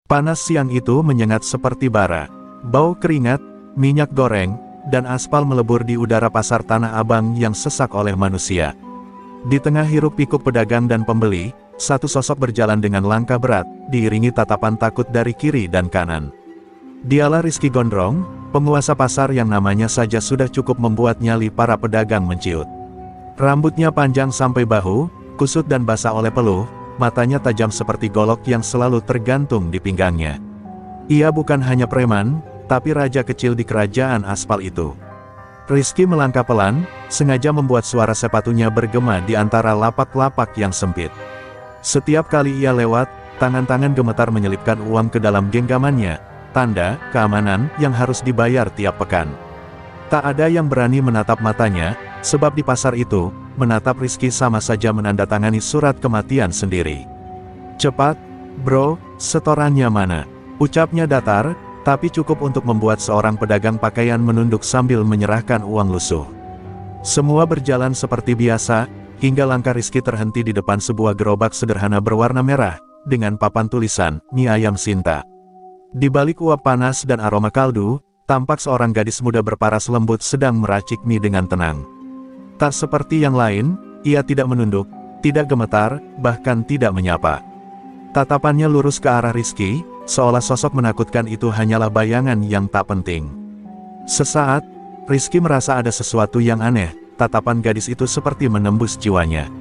Panas siang itu menyengat seperti bara. Bau keringat, minyak goreng, dan aspal melebur di udara pasar Tanah Abang yang sesak oleh manusia. Di tengah hiruk-pikuk pedagang dan pembeli, satu sosok berjalan dengan langkah berat, diiringi tatapan takut dari kiri dan kanan. Dialah Rizky Gondrong, penguasa pasar yang namanya saja sudah cukup membuat nyali para pedagang menciut. Rambutnya panjang sampai bahu, kusut dan basah oleh peluh, matanya tajam seperti golok yang selalu tergantung di pinggangnya. Ia bukan hanya preman, tapi raja kecil di kerajaan aspal itu. Rizky melangkah pelan, sengaja membuat suara sepatunya bergema di antara lapak-lapak yang sempit. Setiap kali ia lewat, tangan-tangan gemetar menyelipkan uang ke dalam genggamannya, tanda keamanan yang harus dibayar tiap pekan. Tak ada yang berani menatap matanya, sebab di pasar itu, menatap Rizky sama saja menandatangani surat kematian sendiri. "Cepat, bro, setorannya mana?" ucapnya datar, tapi cukup untuk membuat seorang pedagang pakaian menunduk sambil menyerahkan uang lusuh. Semua berjalan seperti biasa, hingga langkah Rizky terhenti di depan sebuah gerobak sederhana berwarna merah, dengan papan tulisan, "Mie ayam Sinta." Di balik uap panas dan aroma kaldu, tampak seorang gadis muda berparas lembut sedang meracik mie dengan tenang. Tak seperti yang lain, ia tidak menunduk, tidak gemetar, bahkan tidak menyapa. Tatapannya lurus ke arah Rizky, seolah sosok menakutkan itu hanyalah bayangan yang tak penting. Sesaat, Rizky merasa ada sesuatu yang aneh, tatapan gadis itu seperti menembus jiwanya.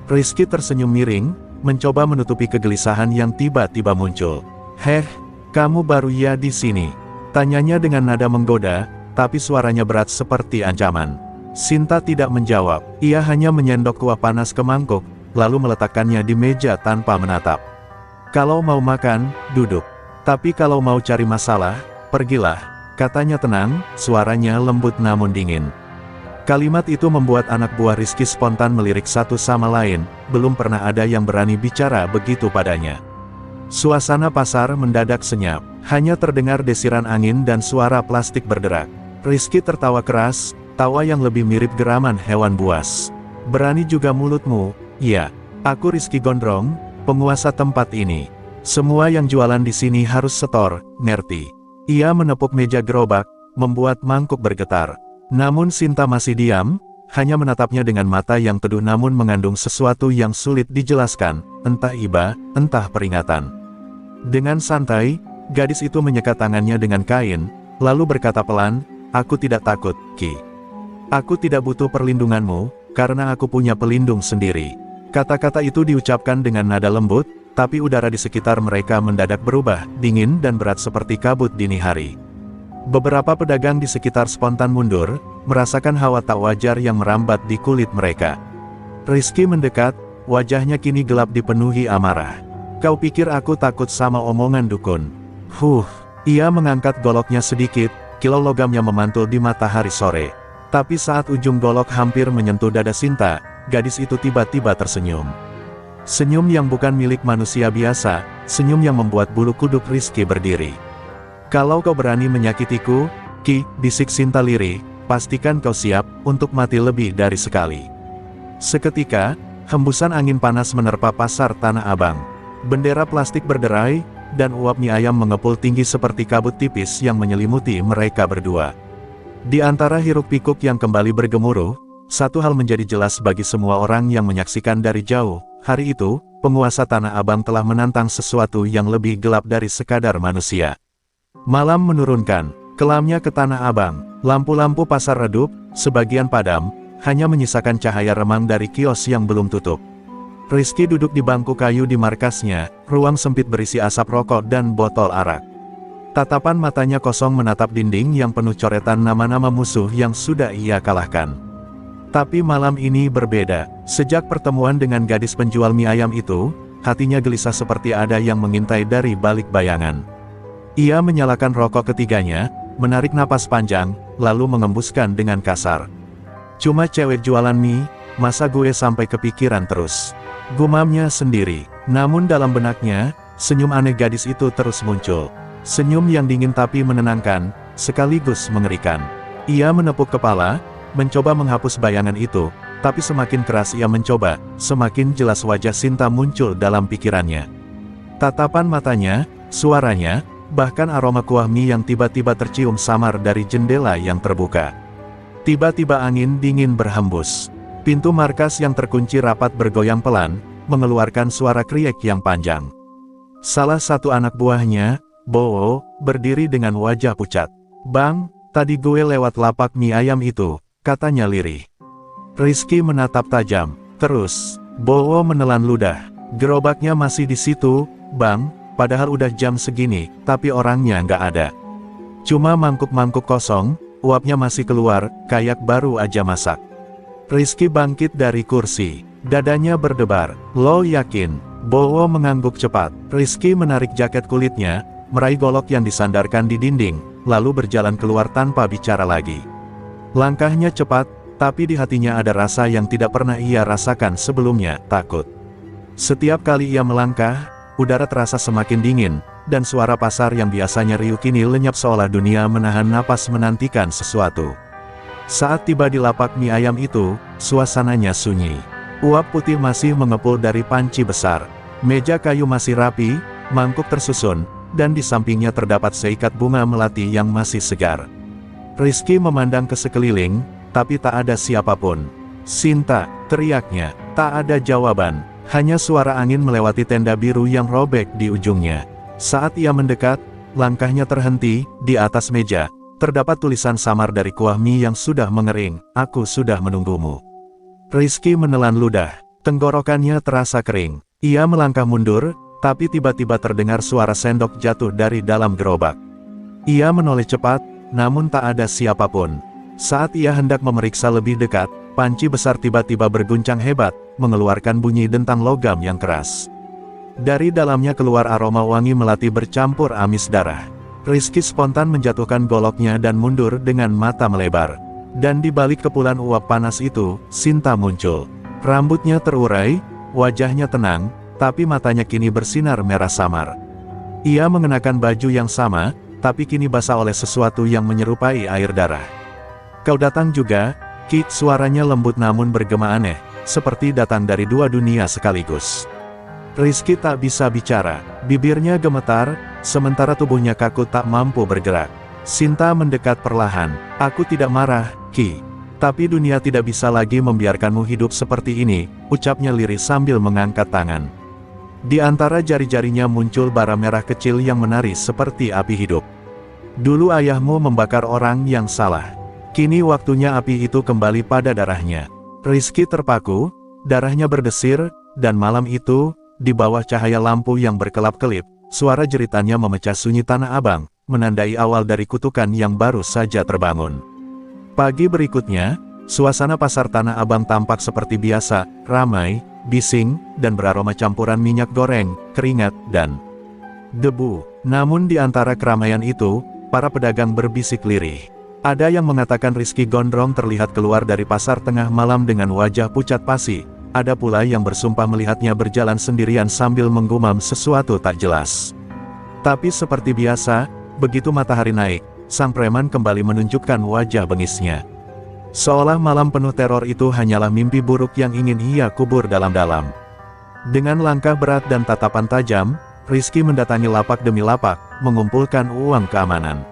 Rizky tersenyum miring, mencoba menutupi kegelisahan yang tiba-tiba muncul. "Heh, kamu baru ya di sini?" tanyanya dengan nada menggoda, tapi suaranya berat seperti ancaman. Sinta tidak menjawab, ia hanya menyendok kuah panas ke mangkuk, lalu meletakkannya di meja tanpa menatap. "Kalau mau makan, duduk. Tapi kalau mau cari masalah, pergilah," katanya tenang, suaranya lembut namun dingin. Kalimat itu membuat anak buah Rizky spontan melirik satu sama lain, belum pernah ada yang berani bicara begitu padanya. Suasana pasar mendadak senyap, hanya terdengar desiran angin dan suara plastik berderak. Rizky tertawa keras, tawa yang lebih mirip geraman hewan buas. "Berani juga mulutmu, ya. Aku Rizky Gondrong, penguasa tempat ini. Semua yang jualan di sini harus setor, ngerti?" Ia menepuk meja gerobak, membuat mangkuk bergetar. Namun Sinta masih diam, hanya menatapnya dengan mata yang teduh namun mengandung sesuatu yang sulit dijelaskan, entah iba, entah peringatan. Dengan santai, gadis itu menyekat tangannya dengan kain, lalu berkata pelan, "Aku tidak takut, Ki. Aku tidak butuh perlindunganmu, karena aku punya pelindung sendiri." Kata-kata itu diucapkan dengan nada lembut, tapi udara di sekitar mereka mendadak berubah, dingin dan berat seperti kabut dini hari. Beberapa pedagang di sekitar spontan mundur, merasakan hawa tak wajar yang merambat di kulit mereka. Rizky mendekat, wajahnya kini gelap dipenuhi amarah. "Kau pikir aku takut sama omongan dukun?" Ia mengangkat goloknya sedikit, kilau logamnya memantul di matahari sore. Tapi saat ujung golok hampir menyentuh dada Sinta, gadis itu tiba-tiba tersenyum. Senyum yang bukan milik manusia biasa, senyum yang membuat bulu kuduk Rizky berdiri. "Kalau kau berani menyakitiku, Ki," bisik Sinta lirih, "pastikan kau siap untuk mati lebih dari sekali." Seketika, hembusan angin panas menerpa pasar Tanah Abang. Bendera plastik berderai, dan uap mie ayam mengepul tinggi seperti kabut tipis yang menyelimuti mereka berdua. Di antara hiruk-pikuk yang kembali bergemuruh, satu hal menjadi jelas bagi semua orang yang menyaksikan dari jauh. Hari itu, penguasa Tanah Abang telah menantang sesuatu yang lebih gelap dari sekadar manusia. Malam menurunkan, kelamnya ke Tanah Abang. Lampu-lampu pasar redup, sebagian padam, hanya menyisakan cahaya remang dari kios yang belum tutup. Rizky duduk di bangku kayu di markasnya, ruang sempit berisi asap rokok dan botol arak. Tatapan matanya kosong menatap dinding yang penuh coretan nama-nama musuh yang sudah ia kalahkan. Tapi malam ini berbeda. Sejak pertemuan dengan gadis penjual mie ayam itu, hatinya gelisah seperti ada yang mengintai dari balik bayangan. Ia menyalakan rokok ketiganya, menarik napas panjang, lalu mengembuskan dengan kasar. "Cuma cewek jualan mie, masa gue sampai kepikiran terus?" gumamnya sendiri. Namun dalam benaknya, senyum aneh gadis itu terus muncul. Senyum yang dingin tapi menenangkan, sekaligus mengerikan. Ia menepuk kepala, mencoba menghapus bayangan itu, tapi semakin keras ia mencoba, semakin jelas wajah Sinta muncul dalam pikirannya. Tatapan matanya, suaranya, bahkan aroma kuah mie yang tiba-tiba tercium samar dari jendela yang terbuka. Tiba-tiba angin dingin berhembus. Pintu markas yang terkunci rapat bergoyang pelan, mengeluarkan suara kriek yang panjang. Salah satu anak buahnya, Bowo, berdiri dengan wajah pucat. "Bang, tadi gue lewat lapak mie ayam itu," katanya lirih. Rizky menatap tajam. Terus, Bowo menelan ludah. "Gerobaknya masih di situ, Bang, padahal udah jam segini, tapi orangnya nggak ada. Cuma mangkuk-mangkuk kosong, uapnya masih keluar, kayak baru aja masak." Rizky bangkit dari kursi. Dadanya berdebar. "Lo yakin?" Bowo mengangguk cepat. Rizky menarik jaket kulitnya, meraih golok yang disandarkan di dinding, lalu berjalan keluar tanpa bicara lagi. Langkahnya cepat, tapi di hatinya ada rasa yang tidak pernah ia rasakan sebelumnya, takut. Setiap kali ia melangkah, udara terasa semakin dingin, dan suara pasar yang biasanya riuh kini lenyap seolah dunia menahan napas menantikan sesuatu. Saat tiba di lapak mie ayam itu, suasananya sunyi. Uap putih masih mengepul dari panci besar. Meja kayu masih rapi, mangkuk tersusun, dan di sampingnya terdapat seikat bunga melati yang masih segar. Rizky memandang ke sekeliling, tapi tak ada siapapun. "Sinta!" teriaknya. Tak ada jawaban, hanya suara angin melewati tenda biru yang robek di ujungnya. Saat ia mendekat, langkahnya terhenti. Di atas meja, terdapat tulisan samar dari kuah mie yang sudah mengering, "Aku sudah menunggumu." Rizky menelan ludah, tenggorokannya terasa kering. Ia melangkah mundur, tapi tiba-tiba terdengar suara sendok jatuh dari dalam gerobak. Ia menoleh cepat, namun tak ada siapapun. Saat ia hendak memeriksa lebih dekat, panci besar tiba-tiba berguncang hebat, mengeluarkan bunyi dentang logam yang keras. Dari dalamnya keluar aroma wangi melati bercampur amis darah. Rizky spontan menjatuhkan goloknya dan mundur dengan mata melebar. Dan di balik kepulan uap panas itu, Sinta muncul. Rambutnya terurai, wajahnya tenang, tapi matanya kini bersinar merah samar. Ia mengenakan baju yang sama, tapi kini basah oleh sesuatu yang menyerupai air darah. "Kau datang juga, Ki?" Suaranya lembut namun bergema aneh, seperti datang dari dua dunia sekaligus. Rizky tak bisa bicara, bibirnya gemetar, sementara tubuhnya kaku tak mampu bergerak. Sinta mendekat perlahan. "Aku tidak marah, Ki. Tapi dunia tidak bisa lagi membiarkanmu hidup seperti ini," ucapnya lirih sambil mengangkat tangan. Di antara jari-jarinya muncul bara merah kecil yang menari seperti api hidup. "Dulu ayahmu membakar orang yang salah. Kini waktunya api itu kembali pada darahnya." Rizky terpaku, darahnya berdesir, dan malam itu, di bawah cahaya lampu yang berkelap-kelip, suara jeritannya memecah sunyi Tanah Abang, menandai awal dari kutukan yang baru saja terbangun. Pagi berikutnya, suasana pasar Tanah Abang tampak seperti biasa, ramai, bising, dan beraroma campuran minyak goreng, keringat, dan debu. Namun di antara keramaian itu, para pedagang berbisik lirih. Ada yang mengatakan Rizky Gondrong terlihat keluar dari pasar tengah malam dengan wajah pucat pasi. Ada pula yang bersumpah melihatnya berjalan sendirian sambil menggumam sesuatu tak jelas. Tapi seperti biasa, begitu matahari naik, sang preman kembali menunjukkan wajah bengisnya. Seolah malam penuh teror itu hanyalah mimpi buruk yang ingin ia kubur dalam-dalam. Dengan langkah berat dan tatapan tajam, Rizky mendatangi lapak demi lapak, mengumpulkan uang keamanan.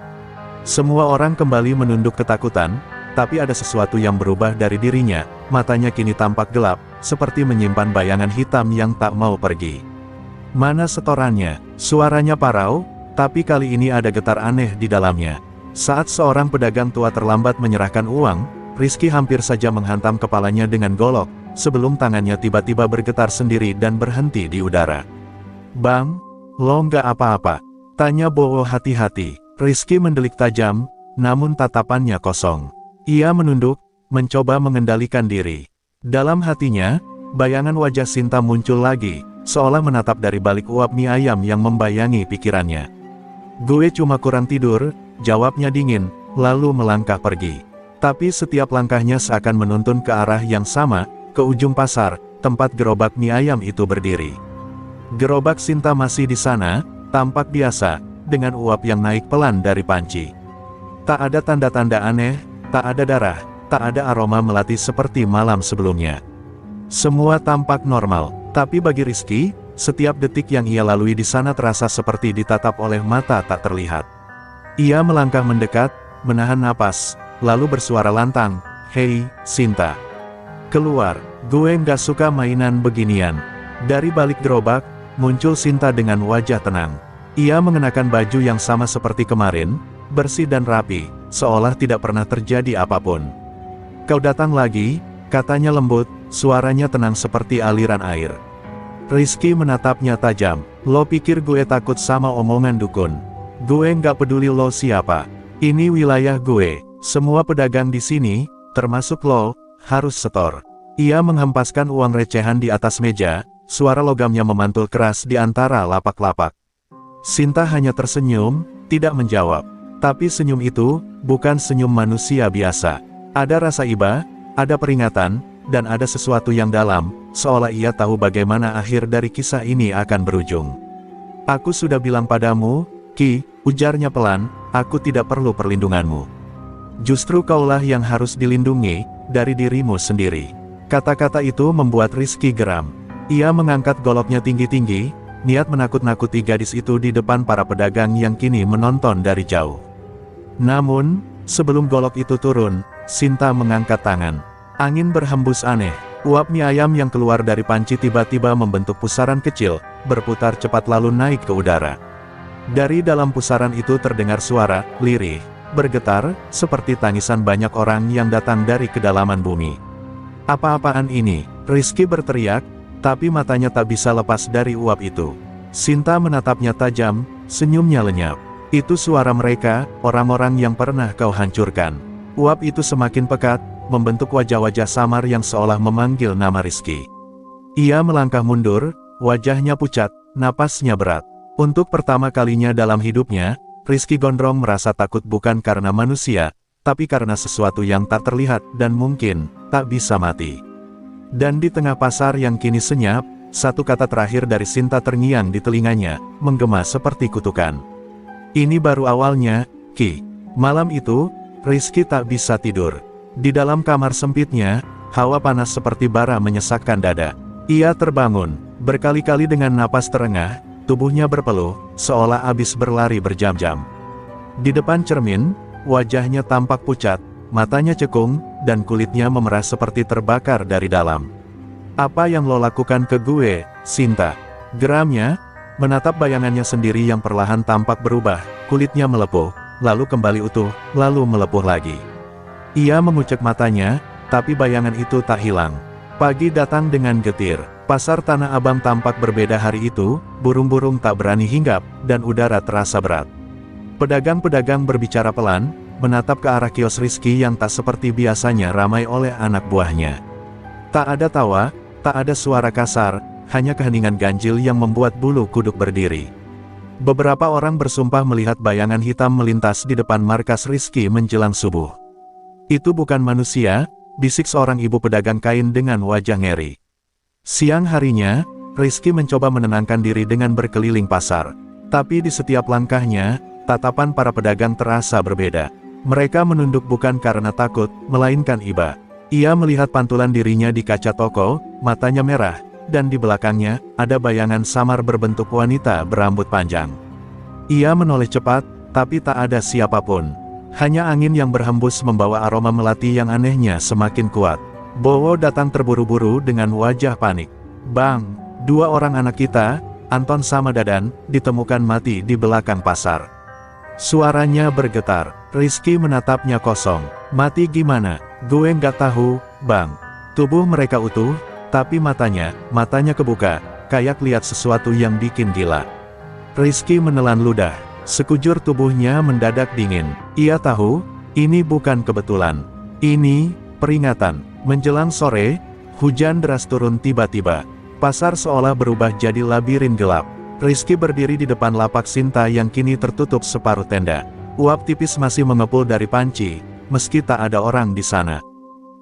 Semua orang kembali menunduk ketakutan, tapi ada sesuatu yang berubah dari dirinya, matanya kini tampak gelap, seperti menyimpan bayangan hitam yang tak mau pergi. "Mana setorannya?" Suaranya parau, tapi kali ini ada getar aneh di dalamnya. Saat seorang pedagang tua terlambat menyerahkan uang, Rizky hampir saja menghantam kepalanya dengan golok, sebelum tangannya tiba-tiba bergetar sendiri dan berhenti di udara. "Bang, lo nggak apa-apa?" tanya Bowo hati-hati. Rizky mendelik tajam, namun tatapannya kosong. Ia menunduk, mencoba mengendalikan diri. Dalam hatinya, bayangan wajah Sinta muncul lagi, seolah menatap dari balik uap mie ayam yang membayangi pikirannya. "Gue cuma kurang tidur," jawabnya dingin, lalu melangkah pergi. Tapi setiap langkahnya seakan menuntun ke arah yang sama, ke ujung pasar, tempat gerobak mie ayam itu berdiri. Gerobak Sinta masih di sana, tampak biasa, dengan uap yang naik pelan dari panci. Tak ada tanda-tanda aneh, tak ada darah, tak ada aroma melati seperti malam sebelumnya. Semua tampak normal, tapi bagi Rizky, Setiap detik yang ia lalui di sana terasa seperti ditatap oleh mata tak terlihat. Ia melangkah mendekat, menahan napas, lalu bersuara lantang, "Hei, Sinta. Keluar, gue nggak suka mainan beginian." Dari balik gerobak, muncul Sinta dengan wajah tenang. Ia mengenakan baju yang sama seperti kemarin, bersih dan rapi, seolah tidak pernah terjadi apapun. "Kau datang lagi," katanya lembut, suaranya tenang seperti aliran air. Rizky menatapnya tajam. "Lo pikir gue takut sama omongan dukun? Gue nggak peduli lo siapa. Ini wilayah gue. Semua pedagang di sini, termasuk lo, harus setor." Ia menghempaskan uang recehan di atas meja, suara logamnya memantul keras di antara lapak-lapak. Sinta hanya tersenyum, tidak menjawab. Tapi senyum itu, bukan senyum manusia biasa. Ada rasa iba, ada peringatan, dan ada sesuatu yang dalam, seolah ia tahu bagaimana akhir dari kisah ini akan berujung. "Aku sudah bilang padamu, Ki," ujarnya pelan, "aku tidak perlu perlindunganmu. Justru kaulah yang harus dilindungi, dari dirimu sendiri." Kata-kata itu membuat Rizky geram. Ia mengangkat goloknya tinggi-tinggi, niat menakut-nakuti gadis itu di depan para pedagang yang kini menonton dari jauh. Namun, sebelum golok itu turun, Sinta mengangkat tangan. Angin berhembus aneh. Uap mie ayam yang keluar dari panci tiba-tiba membentuk pusaran kecil, berputar cepat lalu naik ke udara. Dari dalam pusaran itu terdengar suara, lirih, bergetar, seperti tangisan banyak orang yang datang dari kedalaman bumi. "Apa-apaan ini?" Rizky berteriak, tapi matanya tak bisa lepas dari uap itu. Sinta menatapnya tajam, senyumnya lenyap. "Itu suara mereka, orang-orang yang pernah kau hancurkan." Uap itu semakin pekat, membentuk wajah-wajah samar yang seolah memanggil nama Rizky. Ia melangkah mundur, wajahnya pucat, napasnya berat. Untuk pertama kalinya dalam hidupnya, Rizky Gondrong merasa takut bukan karena manusia, tapi karena sesuatu yang tak terlihat dan mungkin tak bisa mati. Dan di tengah pasar yang kini senyap, satu kata terakhir dari Sinta terngiang di telinganya, menggema seperti kutukan. "Ini baru awalnya, Ki." Malam itu, Rizky tak bisa tidur. Di dalam kamar sempitnya, hawa panas seperti bara menyesakkan dada. Ia terbangun, berkali-kali dengan napas terengah, tubuhnya berpeluh, seolah habis berlari berjam-jam. Di depan cermin, wajahnya tampak pucat, matanya cekung, dan kulitnya memerah seperti terbakar dari dalam. "Apa yang lo lakukan ke gue, Sinta?" Geramnya, menatap bayangannya sendiri yang perlahan tampak berubah, kulitnya melepuh, lalu kembali utuh, lalu melepuh lagi. Ia mengucek matanya, tapi bayangan itu tak hilang. Pagi datang dengan getir. Pasar Tanah Abang tampak berbeda hari itu, burung-burung tak berani hinggap, dan udara terasa berat. Pedagang-pedagang berbicara pelan, menatap ke arah kios Rizky yang tak seperti biasanya ramai oleh anak buahnya. Tak ada tawa, tak ada suara kasar, hanya keheningan ganjil yang membuat bulu kuduk berdiri. Beberapa orang bersumpah melihat bayangan hitam melintas di depan markas Rizky menjelang subuh. "Itu bukan manusia," bisik seorang ibu pedagang kain dengan wajah ngeri. Siang harinya, Rizky mencoba menenangkan diri dengan berkeliling pasar. Tapi di setiap langkahnya, tatapan para pedagang terasa berbeda. Mereka menunduk bukan karena takut, melainkan iba. Ia melihat pantulan dirinya di kaca toko, matanya merah, dan di belakangnya, ada bayangan samar berbentuk wanita berambut panjang. Ia menoleh cepat, tapi tak ada siapapun. Hanya angin yang berhembus membawa aroma melati yang anehnya semakin kuat. Bowo datang terburu-buru dengan wajah panik. "Bang, 2 orang anak kita, Anton sama Dadan, ditemukan mati di belakang pasar." Suaranya bergetar. Rizky menatapnya kosong. "Mati gimana?" "Gue nggak tahu, Bang." Tubuh mereka utuh, tapi matanya kebuka, kayak lihat sesuatu yang bikin gila. Rizky menelan ludah. Sekujur tubuhnya mendadak dingin. Ia tahu, ini bukan kebetulan. Ini peringatan. Menjelang sore, hujan deras turun tiba-tiba. Pasar seolah berubah jadi labirin gelap. Rizky berdiri di depan lapak Sinta yang kini tertutup separuh tenda. Uap tipis masih mengepul dari panci, meski tak ada orang di sana.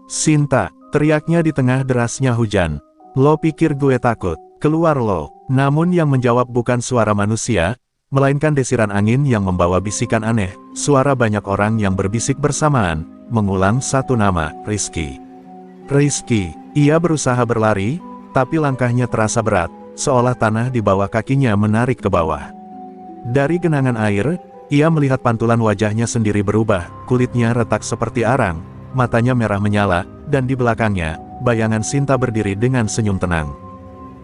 "Sinta!" teriaknya di tengah derasnya hujan. "Lo pikir gue takut? Keluar lo!" Namun yang menjawab bukan suara manusia, melainkan desiran angin yang membawa bisikan aneh. Suara banyak orang yang berbisik bersamaan, mengulang satu nama, Rizky. Rizky. Ia berusaha berlari, tapi langkahnya terasa berat, seolah tanah di bawah kakinya menarik ke bawah. Dari genangan air, ia melihat pantulan wajahnya sendiri berubah, kulitnya retak seperti arang, matanya merah menyala, dan di belakangnya, bayangan Sinta berdiri dengan senyum tenang.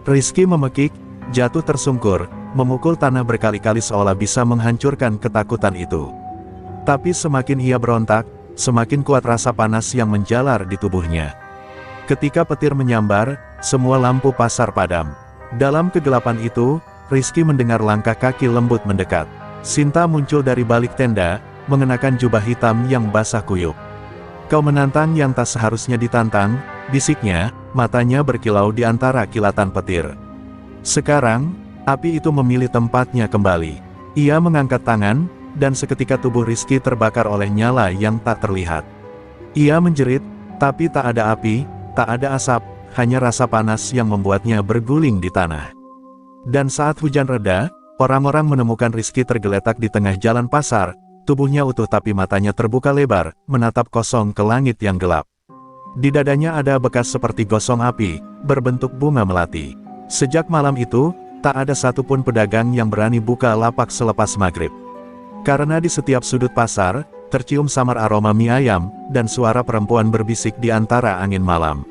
Rizky memekik, jatuh tersungkur, memukul tanah berkali-kali seolah bisa menghancurkan ketakutan itu. Tapi semakin ia berontak, semakin kuat rasa panas yang menjalar di tubuhnya. Ketika petir menyambar, semua lampu pasar padam. Dalam kegelapan itu, Rizky mendengar langkah kaki lembut mendekat. Sinta muncul dari balik tenda, mengenakan jubah hitam yang basah kuyup. "Kau menantang yang tak seharusnya ditantang," bisiknya, matanya berkilau di antara kilatan petir. Sekarang, api itu memilih tempatnya kembali. Ia mengangkat tangan, dan seketika tubuh Rizky terbakar oleh nyala yang tak terlihat. Ia menjerit, tapi tak ada api, tak ada asap, hanya rasa panas yang membuatnya berguling di tanah. Dan saat hujan reda, orang-orang menemukan Rizky tergeletak di tengah jalan pasar, tubuhnya utuh tapi matanya terbuka lebar, menatap kosong ke langit yang gelap. Di dadanya ada bekas seperti gosong api, berbentuk bunga melati. Sejak malam itu, tak ada satupun pedagang yang berani buka lapak selepas maghrib. Karena di setiap sudut pasar, tercium samar aroma mie ayam, dan suara perempuan berbisik di antara angin malam.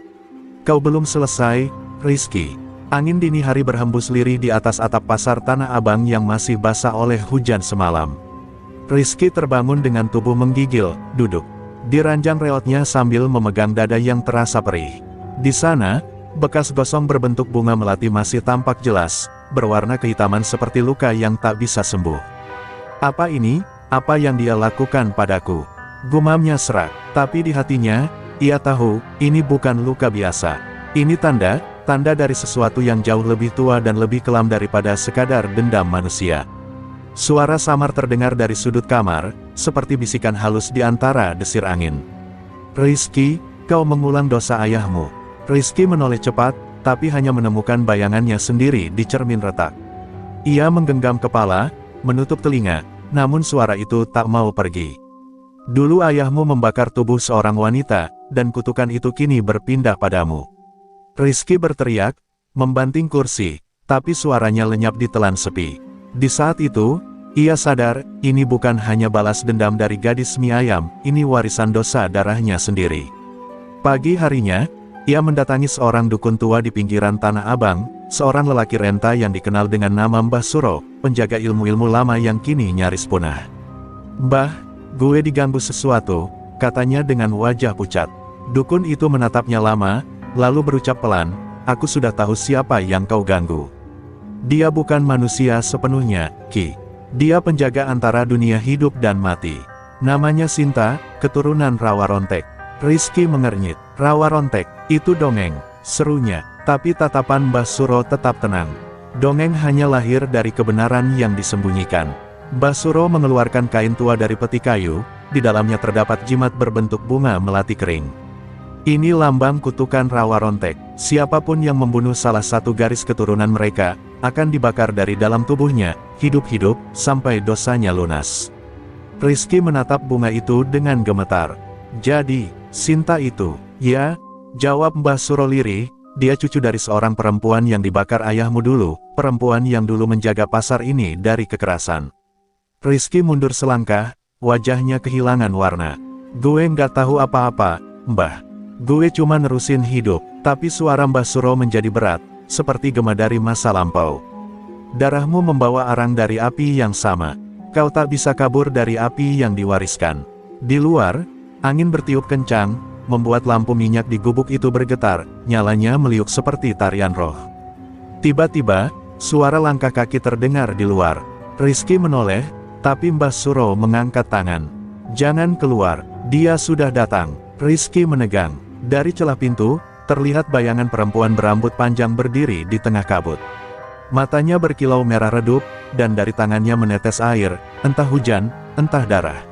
"Kau belum selesai, Rizky." Angin dini hari berhembus lirih di atas atap pasar Tanah Abang yang masih basah oleh hujan semalam. Rizky terbangun dengan tubuh menggigil, duduk di ranjang reotnya sambil memegang dada yang terasa perih. Di sana, bekas gosong berbentuk bunga melati masih tampak jelas, berwarna kehitaman seperti luka yang tak bisa sembuh. "Apa ini? Apa yang dia lakukan padaku?" gumamnya serak. Tapi di hatinya, ia tahu, ini bukan luka biasa. Ini tanda dari sesuatu yang jauh lebih tua dan lebih kelam daripada sekadar dendam manusia. Suara samar terdengar dari sudut kamar, seperti bisikan halus di antara desir angin. "Rizky, kau mengulang dosa ayahmu." Rizky menoleh cepat, tapi hanya menemukan bayangannya sendiri di cermin retak. Ia menggenggam kepala, menutup telinga, namun suara itu tak mau pergi. "Dulu ayahmu membakar tubuh seorang wanita, dan kutukan itu kini berpindah padamu." Rizky berteriak, membanting kursi, tapi suaranya lenyap ditelan sepi. Di saat itu, ia sadar, ini bukan hanya balas dendam dari gadis mie ayam, ini warisan dosa darahnya sendiri. Pagi harinya, ia mendatangi seorang dukun tua di pinggiran Tanah Abang, seorang lelaki renta yang dikenal dengan nama Mbah Suro, penjaga ilmu-ilmu lama yang kini nyaris punah. "Mbah, gue diganggu sesuatu," katanya dengan wajah pucat. Dukun itu menatapnya lama, lalu berucap pelan, "Aku sudah tahu siapa yang kau ganggu. Dia bukan manusia sepenuhnya, Ki. Dia penjaga antara dunia hidup dan mati. Namanya Sinta, keturunan Rawa Rontek." Rizky mengernyit. "Rawa Rontek, itu dongeng," serunya, tapi tatapan Mbah Suro tetap tenang. "Dongeng hanya lahir dari kebenaran yang disembunyikan." Mbah Suro mengeluarkan kain tua dari peti kayu, di dalamnya terdapat jimat berbentuk bunga melati kering. "Ini lambang kutukan Rawa Rontek. Siapapun yang membunuh salah satu garis keturunan mereka, akan dibakar dari dalam tubuhnya, hidup-hidup, sampai dosanya lunas." Rizky menatap bunga itu dengan gemetar. "Jadi, Sinta itu?" "Ya," jawab Mbah Suro lirih, "dia cucu dari seorang perempuan yang dibakar ayahmu dulu, perempuan yang dulu menjaga pasar ini dari kekerasan." Rizky mundur selangkah, wajahnya kehilangan warna. "Gue nggak tahu apa-apa, Mbah. Gue cuma nerusin hidup." Tapi suara Mbah Suro menjadi berat, seperti gema dari masa lampau. "Darahmu membawa arang dari api yang sama. Kau tak bisa kabur dari api yang diwariskan." Di luar, angin bertiup kencang, membuat lampu minyak di gubuk itu bergetar, nyalanya meliuk seperti tarian roh. Tiba-tiba, suara langkah kaki terdengar di luar. Rizky menoleh, tapi Mbah Suro mengangkat tangan. "Jangan keluar, dia sudah datang." Rizky menegang. Dari celah pintu, terlihat bayangan perempuan berambut panjang berdiri di tengah kabut. Matanya berkilau merah redup, dan dari tangannya menetes air, entah hujan, entah darah.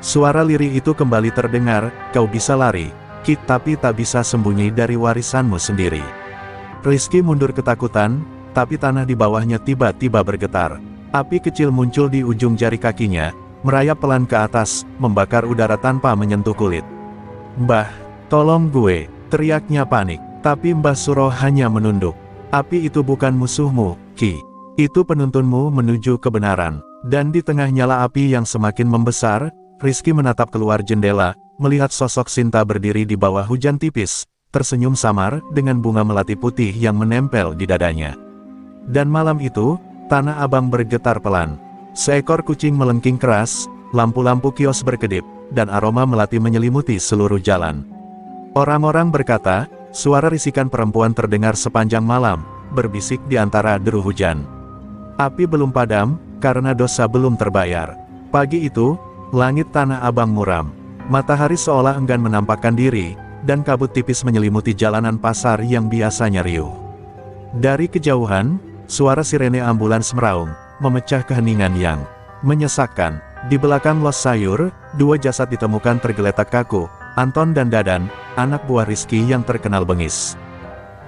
Suara lirih itu kembali terdengar, "Kau bisa lari, Ki, tapi tak bisa sembunyi dari warisanmu sendiri." Rizky mundur ketakutan, tapi tanah di bawahnya tiba-tiba bergetar. Api kecil muncul di ujung jari kakinya, merayap pelan ke atas, membakar udara tanpa menyentuh kulit. "Mbah, tolong gue," teriaknya panik. Tapi Mbah Suro hanya menunduk. Api itu bukan musuhmu, Ki. Itu penuntunmu menuju kebenaran. Dan di tengah nyala api yang semakin membesar, Rizky menatap keluar jendela, melihat sosok Sinta berdiri di bawah hujan tipis, tersenyum samar dengan bunga melati putih yang menempel di dadanya. Dan malam itu, Tanah Abang bergetar pelan. Seekor kucing melengking keras, lampu-lampu kios berkedip, dan aroma melati menyelimuti seluruh jalan. Orang-orang berkata, suara risikan perempuan terdengar sepanjang malam, berbisik di antara deru hujan. Api belum padam, karena dosa belum terbayar. Pagi itu, langit Tanah Abang muram. Matahari seolah enggan menampakkan diri, dan kabut tipis menyelimuti jalanan pasar yang biasanya riuh. Dari kejauhan, suara sirene ambulans meraung, memecah keheningan yang menyesakkan. Di belakang los sayur, dua jasad ditemukan tergeletak kaku, Anton dan Dadan, anak buah Rizky yang terkenal bengis.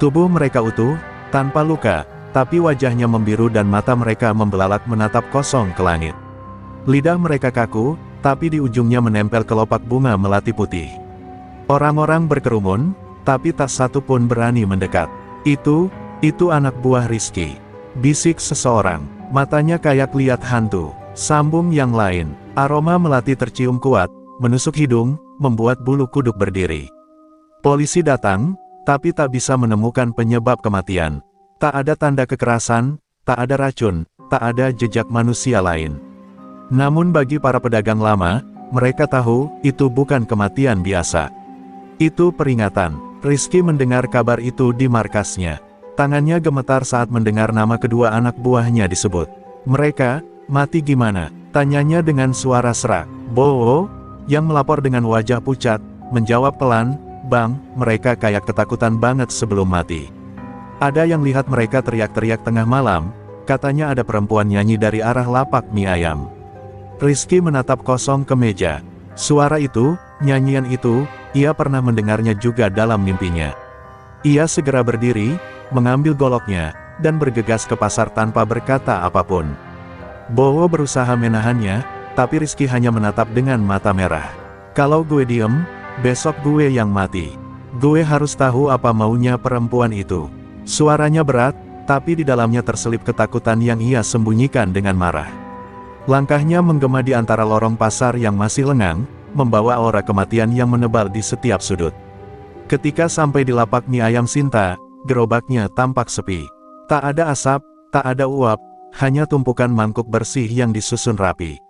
Tubuh mereka utuh, tanpa luka, tapi wajahnya membiru dan mata mereka membelalak menatap kosong ke langit. Lidah mereka kaku, tapi di ujungnya menempel kelopak bunga melati putih. Orang-orang berkerumun, tapi tak satu pun berani mendekat. Itu anak buah Rizky. Bisik seseorang, matanya kayak lihat hantu. Sambung yang lain, aroma melati tercium kuat, menusuk hidung, membuat bulu kuduk berdiri. Polisi datang, tapi tak bisa menemukan penyebab kematian. Tak ada tanda kekerasan, tak ada racun, tak ada jejak manusia lain. Namun bagi para pedagang lama, mereka tahu, itu bukan kematian biasa. Itu peringatan. Rizky mendengar kabar itu di markasnya. Tangannya gemetar saat mendengar nama kedua anak buahnya disebut. Mereka, mati gimana? Tanyanya dengan suara serak. Bo, yang melapor dengan wajah pucat, menjawab pelan, Bang, mereka kayak ketakutan banget sebelum mati. Ada yang lihat mereka teriak-teriak tengah malam, katanya ada perempuan nyanyi dari arah lapak mie ayam. Rizky menatap kosong ke meja. Suara itu, nyanyian itu, ia pernah mendengarnya juga dalam mimpinya. Ia segera berdiri, mengambil goloknya, dan bergegas ke pasar tanpa berkata apapun. Bowo berusaha menahannya, tapi Rizky hanya menatap dengan mata merah. Kalau gue diem, besok gue yang mati. Gue harus tahu apa maunya perempuan itu. Suaranya berat, tapi di dalamnya terselip ketakutan yang ia sembunyikan dengan marah. Langkahnya menggema di antara lorong pasar yang masih lengang, membawa aura kematian yang menebal di setiap sudut. Ketika sampai di lapak mie ayam Sinta, gerobaknya tampak sepi. Tak ada asap, tak ada uap, hanya tumpukan mangkuk bersih yang disusun rapi.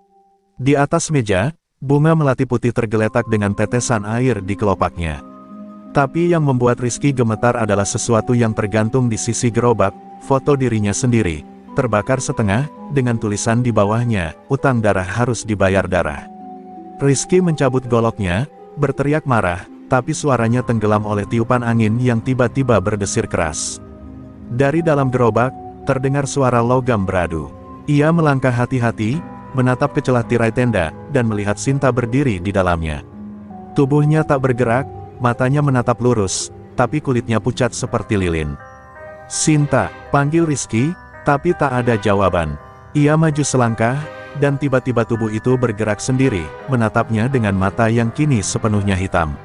Di atas meja, bunga melati putih tergeletak dengan tetesan air di kelopaknya. Tapi yang membuat Rizky gemetar adalah sesuatu yang tergantung di sisi gerobak, foto dirinya sendiri, terbakar setengah, dengan tulisan di bawahnya, utang darah harus dibayar darah. Rizky mencabut goloknya, berteriak marah, tapi suaranya tenggelam oleh tiupan angin yang tiba-tiba berdesir keras. Dari dalam gerobak, terdengar suara logam beradu. Ia melangkah hati-hati, menatap ke celah tirai tenda, dan melihat Sinta berdiri di dalamnya. Tubuhnya tak bergerak, matanya menatap lurus, tapi kulitnya pucat seperti lilin. Sinta, panggil Rizky, tapi tak ada jawaban. Ia maju selangkah, dan tiba-tiba tubuh itu bergerak sendiri, menatapnya dengan mata yang kini sepenuhnya hitam.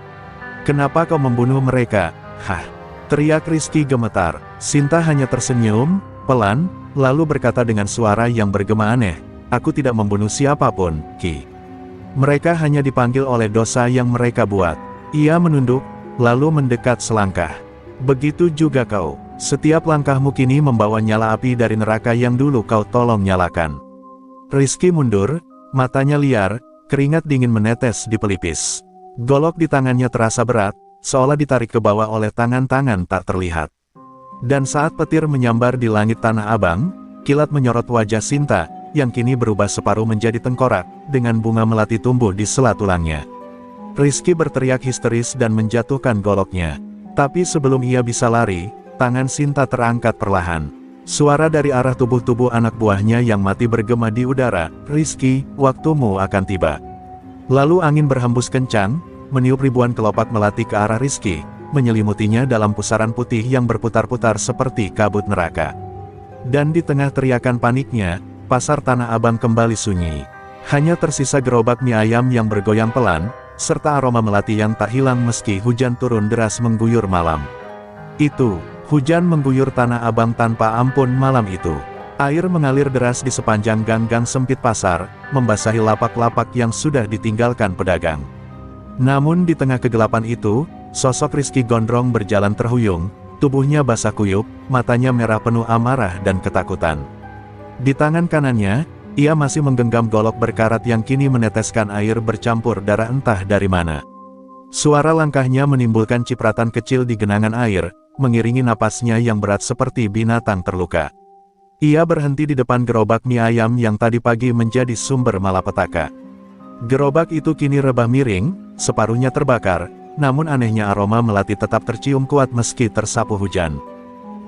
Kenapa kau membunuh mereka? Hah! Teriak Rizky gemetar. Sinta hanya tersenyum, pelan, lalu berkata dengan suara yang bergema aneh, aku tidak membunuh siapapun, Ki. Mereka hanya dipanggil oleh dosa yang mereka buat. Ia menunduk, lalu mendekat selangkah. Begitu juga kau. Setiap langkahmu kini membawa nyala api dari neraka yang dulu kau tolong nyalakan. Rizky mundur, matanya liar, keringat dingin menetes di pelipis. Golok di tangannya terasa berat, seolah ditarik ke bawah oleh tangan-tangan tak terlihat. Dan saat petir menyambar di langit Tanah Abang, kilat menyorot wajah Sinta, yang kini berubah separuh menjadi tengkorak, dengan bunga melati tumbuh di sela tulangnya. Rizky berteriak histeris dan menjatuhkan goloknya. Tapi sebelum ia bisa lari, tangan Sinta terangkat perlahan. Suara dari arah tubuh-tubuh anak buahnya yang mati bergema di udara, Rizky, waktumu akan tiba. Lalu angin berhembus kencang, meniup ribuan kelopak melati ke arah Rizky, menyelimutinya dalam pusaran putih yang berputar-putar seperti kabut neraka. Dan di tengah teriakan paniknya, pasar Tanah Abang kembali sunyi. Hanya tersisa gerobak mie ayam yang bergoyang pelan, serta aroma melati yang tak hilang meski hujan turun deras mengguyur malam. Itu, Hujan mengguyur Tanah Abang tanpa ampun malam itu. Air mengalir deras di sepanjang gang-gang sempit pasar, membasahi lapak-lapak yang sudah ditinggalkan pedagang. Namun di tengah kegelapan itu, sosok Rizky Gondrong berjalan terhuyung, tubuhnya basah kuyup, matanya merah penuh amarah dan ketakutan. Di tangan kanannya, ia masih menggenggam golok berkarat yang kini meneteskan air bercampur darah entah dari mana. Suara langkahnya menimbulkan cipratan kecil di genangan air, mengiringi napasnya yang berat seperti binatang terluka. Ia berhenti di depan gerobak mie ayam yang tadi pagi menjadi sumber malapetaka. Gerobak itu kini rebah miring, separuhnya terbakar, namun anehnya aroma melati tetap tercium kuat meski tersapu hujan.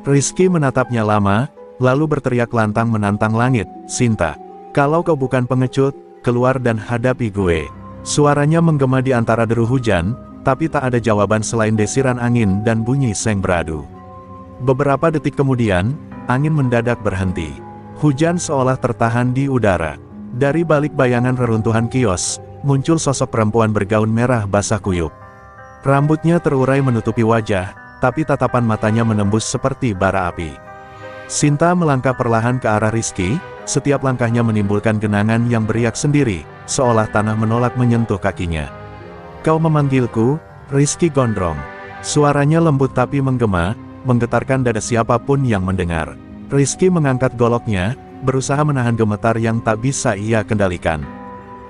Rizky menatapnya lama, lalu berteriak lantang menantang langit, "Sinta, kalau kau bukan pengecut, keluar dan hadapi gue." Suaranya menggema di antara deru hujan, tapi tak ada jawaban selain desiran angin dan bunyi seng beradu. Beberapa detik kemudian, angin mendadak berhenti. Hujan seolah tertahan di udara. Dari balik bayangan reruntuhan kios, muncul sosok perempuan bergaun merah basah kuyup. Rambutnya terurai menutupi wajah, tapi tatapan matanya menembus seperti bara api. Sinta melangkah perlahan ke arah Rizky, setiap langkahnya menimbulkan genangan yang beriak sendiri, seolah tanah menolak menyentuh kakinya. "Kau memanggilku, Rizky Gondrong." Suaranya lembut tapi menggema, menggetarkan dada siapapun yang mendengar. Rizky mengangkat goloknya, berusaha menahan gemetar yang tak bisa ia kendalikan.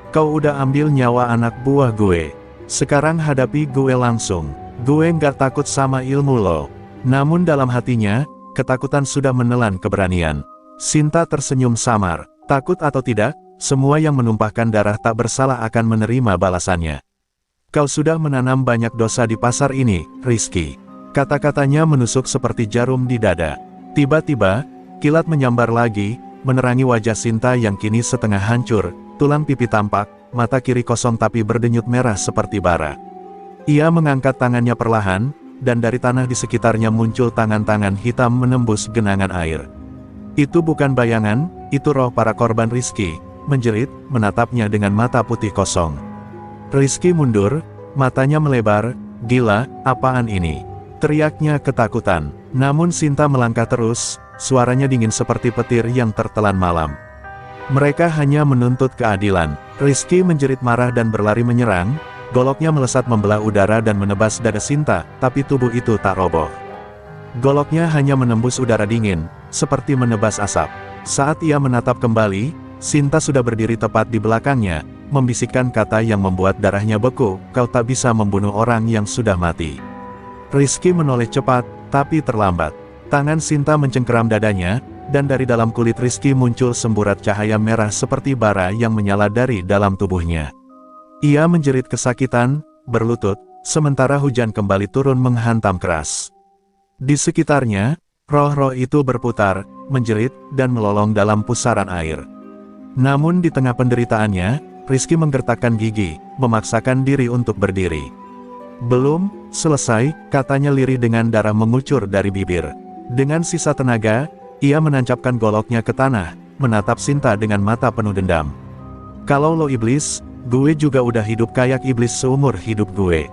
"Kau udah ambil nyawa anak buah gue. Sekarang hadapi gue langsung. Gue nggak takut sama ilmu lo." Namun dalam hatinya, ketakutan sudah menelan keberanian. Sinta tersenyum samar. Takut atau tidak, semua yang menumpahkan darah tak bersalah akan menerima balasannya. "Kau sudah menanam banyak dosa di pasar ini, Rizky." Kata-katanya menusuk seperti jarum di dada. Tiba-tiba, kilat menyambar lagi, menerangi wajah Sinta yang kini setengah hancur, tulang pipi tampak, mata kiri kosong tapi berdenyut merah seperti bara. Ia mengangkat tangannya perlahan, dan dari tanah di sekitarnya muncul tangan-tangan hitam menembus genangan air. Itu bukan bayangan, itu roh para korban Rizky, menjerit, menatapnya dengan mata putih kosong. Rizky mundur, matanya melebar. "Gila, apaan ini?" teriaknya ketakutan. Namun Sinta melangkah terus, suaranya dingin seperti petir yang tertelan malam. "Mereka hanya menuntut keadilan." Rizky menjerit marah dan berlari menyerang, goloknya melesat membelah udara dan menebas dada Sinta, tapi tubuh itu tak roboh. Goloknya hanya menembus udara dingin, seperti menebas asap. Saat ia menatap kembali, Sinta sudah berdiri tepat di belakangnya, membisikkan kata yang membuat darahnya beku, "Kau tak bisa membunuh orang yang sudah mati." Rizky menoleh cepat, tapi terlambat. Tangan Sinta mencengkeram dadanya, dan dari dalam kulit Rizky muncul semburat cahaya merah seperti bara yang menyala dari dalam tubuhnya. Ia menjerit kesakitan, berlutut, sementara hujan kembali turun menghantam keras. Di sekitarnya, roh-roh itu berputar, menjerit, dan melolong dalam pusaran air. Namun di tengah penderitaannya, Rizky menggertakkan gigi, memaksakan diri untuk berdiri. "Belum selesai," katanya lirih dengan darah mengucur dari bibir. Dengan sisa tenaga, ia menancapkan goloknya ke tanah, menatap Sinta dengan mata penuh dendam. "Kalau lo iblis, gue juga udah hidup kayak iblis seumur hidup gue.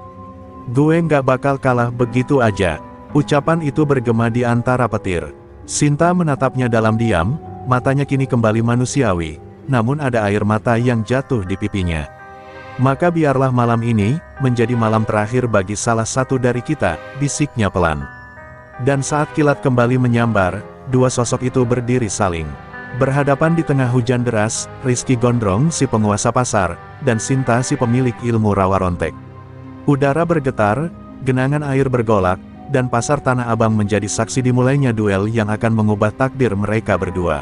Gue nggak bakal kalah begitu aja." Ucapan itu bergema di antara petir. Sinta menatapnya dalam diam, matanya kini kembali manusiawi, namun ada air mata yang jatuh di pipinya. "Maka biarlah malam ini menjadi malam terakhir bagi salah satu dari kita," bisiknya pelan. Dan saat kilat kembali menyambar, dua sosok itu berdiri saling berhadapan di tengah hujan deras, Rizky Gondrong si penguasa pasar, dan Sinta si pemilik ilmu rawa rontek. Udara bergetar, genangan air bergolak, dan pasar Tanah Abang menjadi saksi dimulainya duel yang akan mengubah takdir mereka berdua.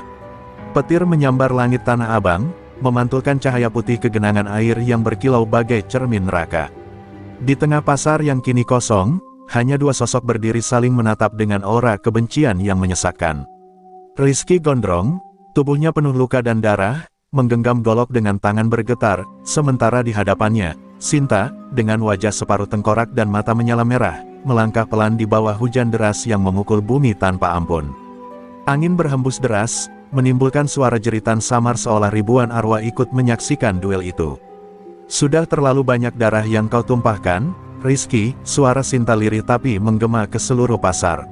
Petir menyambar langit Tanah Abang, memantulkan cahaya putih ke genangan air yang berkilau bagai cermin neraka. Di tengah pasar yang kini kosong, hanya dua sosok berdiri saling menatap dengan aura kebencian yang menyesakkan. Rizky Gondrong, tubuhnya penuh luka dan darah, menggenggam golok dengan tangan bergetar, sementara di hadapannya, Sinta, dengan wajah separuh tengkorak dan mata menyala merah, melangkah pelan di bawah hujan deras yang memukul bumi tanpa ampun. Angin berhembus deras, menimbulkan suara jeritan samar seolah ribuan arwah ikut menyaksikan duel itu. "Sudah terlalu banyak darah yang kau tumpahkan, Rizky," suara Sinta lirih tapi menggema ke seluruh pasar.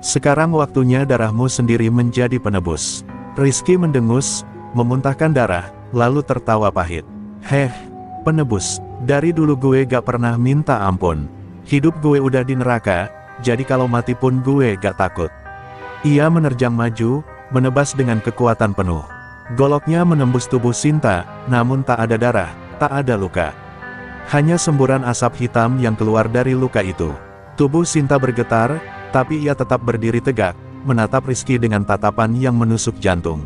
Sekarang waktunya darahmu sendiri menjadi penebus. Rizky mendengus, memuntahkan darah, lalu tertawa pahit. Heh, penebus, dari dulu gue gak pernah minta ampun. Hidup gue udah di neraka, jadi kalau mati pun gue gak takut. Ia menerjang maju, menebas dengan kekuatan penuh. Goloknya menembus tubuh Sinta, namun tak ada darah, tak ada luka. Hanya semburan asap hitam yang keluar dari luka itu. Tubuh Sinta bergetar, tapi ia tetap berdiri tegak, menatap Rizky dengan tatapan yang menusuk jantung.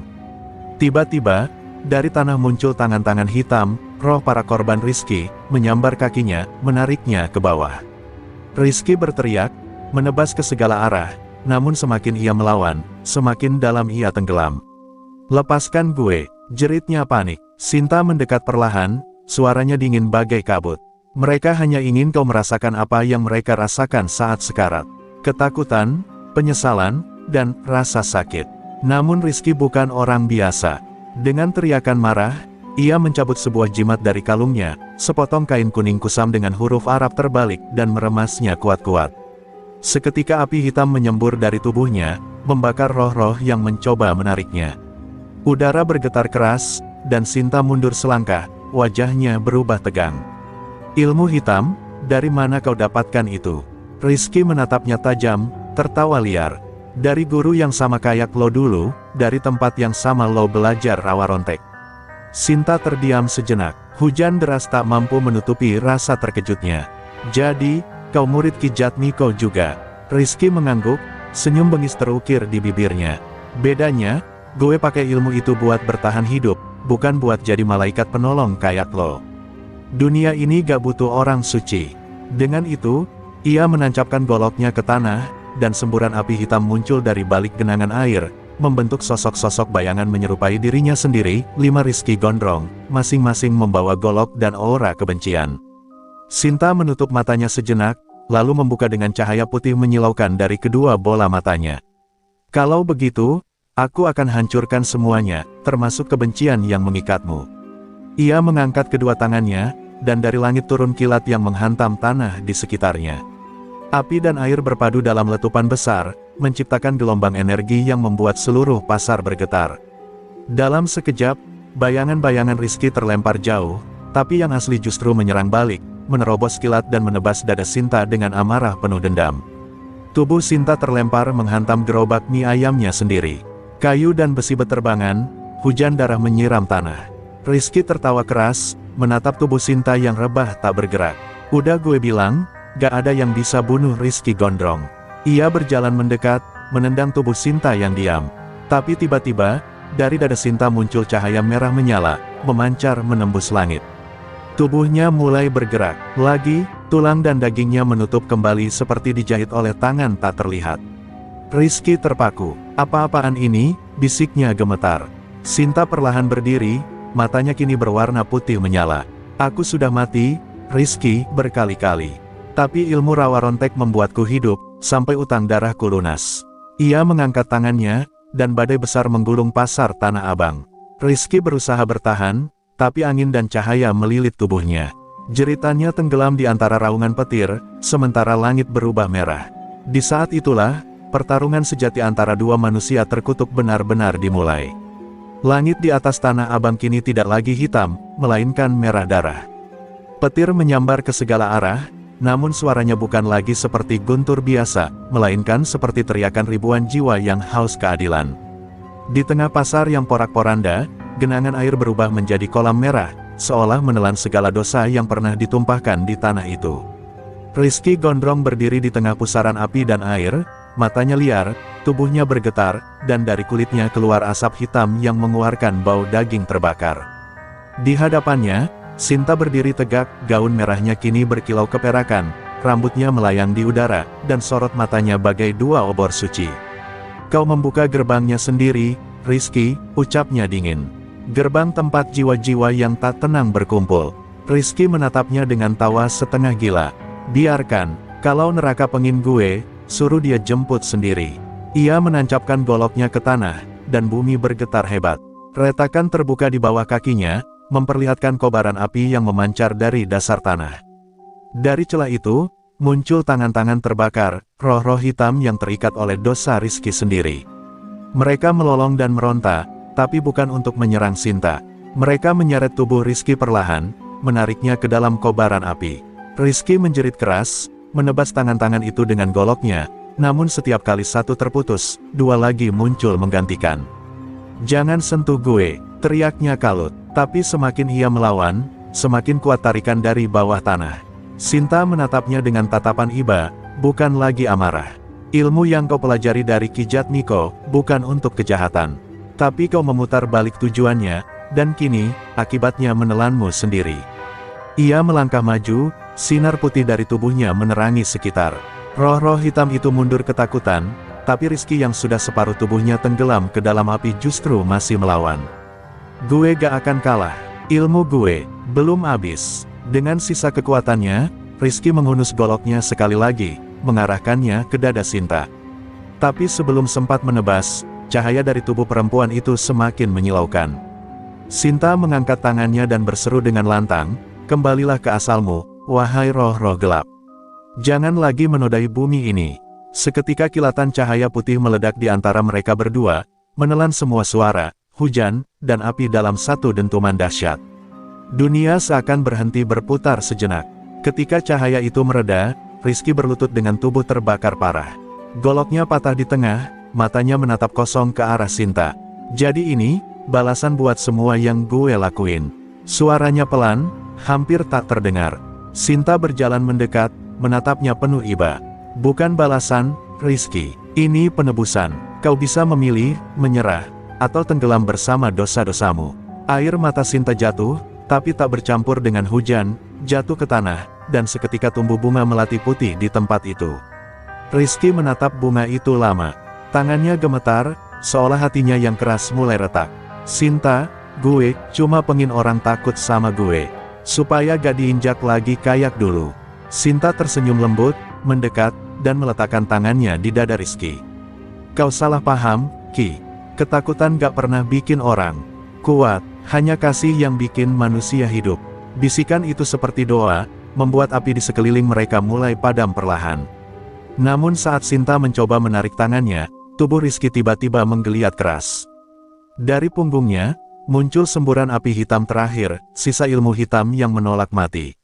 Tiba-tiba, dari tanah muncul tangan-tangan hitam, roh para korban Rizky, menyambar kakinya, menariknya ke bawah. Rizky berteriak, menebas ke segala arah, namun semakin ia melawan, semakin dalam ia tenggelam. Lepaskan gue, jeritnya panik. Sinta mendekat perlahan, suaranya dingin bagai kabut. Mereka hanya ingin kau merasakan apa yang mereka rasakan saat sekarat. Ketakutan, penyesalan, dan rasa sakit. Namun Rizky bukan orang biasa. Dengan teriakan marah, ia mencabut sebuah jimat dari kalungnya, sepotong kain kuning kusam dengan huruf Arab terbalik dan meremasnya kuat-kuat. Seketika api hitam menyembur dari tubuhnya, membakar roh-roh yang mencoba menariknya. Udara bergetar keras, dan Sinta mundur selangkah, wajahnya berubah tegang. Ilmu hitam, dari mana kau dapatkan itu? Rizky menatapnya tajam, tertawa liar. Dari guru yang sama kayak lo dulu, dari tempat yang sama lo belajar rawa rontek. Sinta terdiam sejenak, hujan deras tak mampu menutupi rasa terkejutnya. Jadi, kau murid Ki Jatmiko juga? Rizky mengangguk, senyum bengis terukir di bibirnya. Bedanya, gue pakai ilmu itu buat bertahan hidup, bukan buat jadi malaikat penolong kayak lo. Dunia ini gak butuh orang suci. Dengan itu, ia menancapkan goloknya ke tanah, dan semburan api hitam muncul dari balik genangan air, membentuk sosok-sosok bayangan menyerupai dirinya sendiri, 5 Rizky gondrong, masing-masing membawa golok dan aura kebencian. Sinta menutup matanya sejenak, lalu membuka dengan cahaya putih menyilaukan dari kedua bola matanya. Kalau begitu, aku akan hancurkan semuanya, termasuk kebencian yang mengikatmu. Ia mengangkat kedua tangannya, dan dari langit turun kilat yang menghantam tanah di sekitarnya. Api dan air berpadu dalam letupan besar, menciptakan gelombang energi yang membuat seluruh pasar bergetar. Dalam sekejap, bayangan-bayangan Rizky terlempar jauh, tapi yang asli justru menyerang balik, menerobos kilat dan menebas dada Sinta dengan amarah penuh dendam. Tubuh Sinta terlempar menghantam gerobak mie ayamnya sendiri. Kayu dan besi beterbangan, hujan darah menyiram tanah. Rizky tertawa keras, menatap tubuh Sinta yang rebah tak bergerak. Udah gue bilang, gak ada yang bisa bunuh Rizky gondrong. Ia berjalan mendekat, menendang tubuh Sinta yang diam. Tapi tiba-tiba, dari dada Sinta muncul cahaya merah menyala, memancar menembus langit. Tubuhnya mulai bergerak. Lagi, tulang dan dagingnya menutup kembali seperti dijahit oleh tangan tak terlihat. Rizky terpaku. Apa-apaan ini? Bisiknya gemetar. Sinta perlahan berdiri, matanya kini berwarna putih menyala. Aku sudah mati, Rizky, berkali-kali. Tapi ilmu rawa rontek membuatku hidup, sampai utang darahku lunas. Ia mengangkat tangannya, dan badai besar menggulung pasar Tanah Abang. Rizky berusaha bertahan, tapi angin dan cahaya melilit tubuhnya. Jeritannya tenggelam di antara raungan petir, sementara langit berubah merah. Di saat itulah, pertarungan sejati antara dua manusia terkutuk benar-benar dimulai. Langit di atas Tanah Abang kini tidak lagi hitam, melainkan merah darah. Petir menyambar ke segala arah, namun suaranya bukan lagi seperti guntur biasa, melainkan seperti teriakan ribuan jiwa yang haus keadilan. Di tengah pasar yang porak-poranda, genangan air berubah menjadi kolam merah, seolah menelan segala dosa yang pernah ditumpahkan di tanah itu. Rizky gondrong berdiri di tengah pusaran api dan air, matanya liar, tubuhnya bergetar, dan dari kulitnya keluar asap hitam yang mengeluarkan bau daging terbakar. Di hadapannya, Sinta berdiri tegak, gaun merahnya kini berkilau keperakan, rambutnya melayang di udara, dan sorot matanya bagai dua obor suci. Kau membuka gerbangnya sendiri, Rizky, ucapnya dingin. Gerbang tempat jiwa-jiwa yang tak tenang berkumpul. Rizky menatapnya dengan tawa setengah gila. Biarkan, kalau neraka pengin gue, suruh dia jemput sendiri. Ia menancapkan goloknya ke tanah, dan bumi bergetar hebat. Retakan terbuka di bawah kakinya, memperlihatkan kobaran api yang memancar dari dasar tanah. Dari celah itu, muncul tangan-tangan terbakar, roh-roh hitam yang terikat oleh dosa Rizky sendiri. Mereka melolong dan meronta, tapi bukan untuk menyerang Sinta. Mereka menyeret tubuh Rizky perlahan, menariknya ke dalam kobaran api. Rizky menjerit keras, menebas tangan-tangan itu dengan goloknya, namun setiap kali satu terputus, dua lagi muncul menggantikan. "Jangan sentuh gue," teriaknya kalut. Tapi semakin ia melawan, semakin kuat tarikan dari bawah tanah. Sinta menatapnya dengan tatapan iba, bukan lagi amarah. "Ilmu yang kau pelajari dari Ki Jatmiko, bukan untuk kejahatan. Tapi kau memutar balik tujuannya, dan kini, akibatnya menelanmu sendiri." Ia melangkah maju, sinar putih dari tubuhnya menerangi sekitar. Roh-roh hitam itu mundur ketakutan, tapi Rizky yang sudah separuh tubuhnya tenggelam ke dalam api justru masih melawan. "Gue gak akan kalah. Ilmu gue belum habis." Dengan sisa kekuatannya, Rizky menghunus goloknya sekali lagi, mengarahkannya ke dada Sinta. Tapi sebelum sempat menebas, cahaya dari tubuh perempuan itu semakin menyilaukan. Sinta mengangkat tangannya dan berseru dengan lantang, "Kembalilah ke asalmu, wahai roh-roh gelap. Jangan lagi menodai bumi ini." Seketika kilatan cahaya putih meledak di antara mereka berdua, menelan semua suara, hujan, dan api dalam satu dentuman dahsyat. Dunia seakan berhenti berputar sejenak. Ketika cahaya itu mereda, Rizky berlutut dengan tubuh terbakar parah. Goloknya patah di tengah, matanya menatap kosong ke arah Sinta. "Jadi ini, balasan buat semua yang gue lakuin." Suaranya pelan, hampir tak terdengar. Sinta berjalan mendekat, menatapnya penuh iba. "Bukan balasan, Rizky. Ini penebusan. Kau bisa memilih, menyerah, atau tenggelam bersama dosa-dosamu." Air mata Sinta jatuh, tapi tak bercampur dengan hujan, jatuh ke tanah, dan seketika tumbuh bunga melati putih di tempat itu. Rizky menatap bunga itu lama. Tangannya gemetar, seolah hatinya yang keras mulai retak. "Sinta, gue cuma pengen orang takut sama gue, supaya gak diinjak lagi kayak dulu." Sinta tersenyum lembut, mendekat, dan meletakkan tangannya di dada Rizky. "Kau salah paham, Ki. Ketakutan gak pernah bikin orang kuat, hanya kasih yang bikin manusia hidup." Bisikan itu seperti doa, membuat api di sekeliling mereka mulai padam perlahan. Namun saat Sinta mencoba menarik tangannya, tubuh Rizky tiba-tiba menggeliat keras. Dari punggungnya, muncul semburan api hitam terakhir, sisa ilmu hitam yang menolak mati.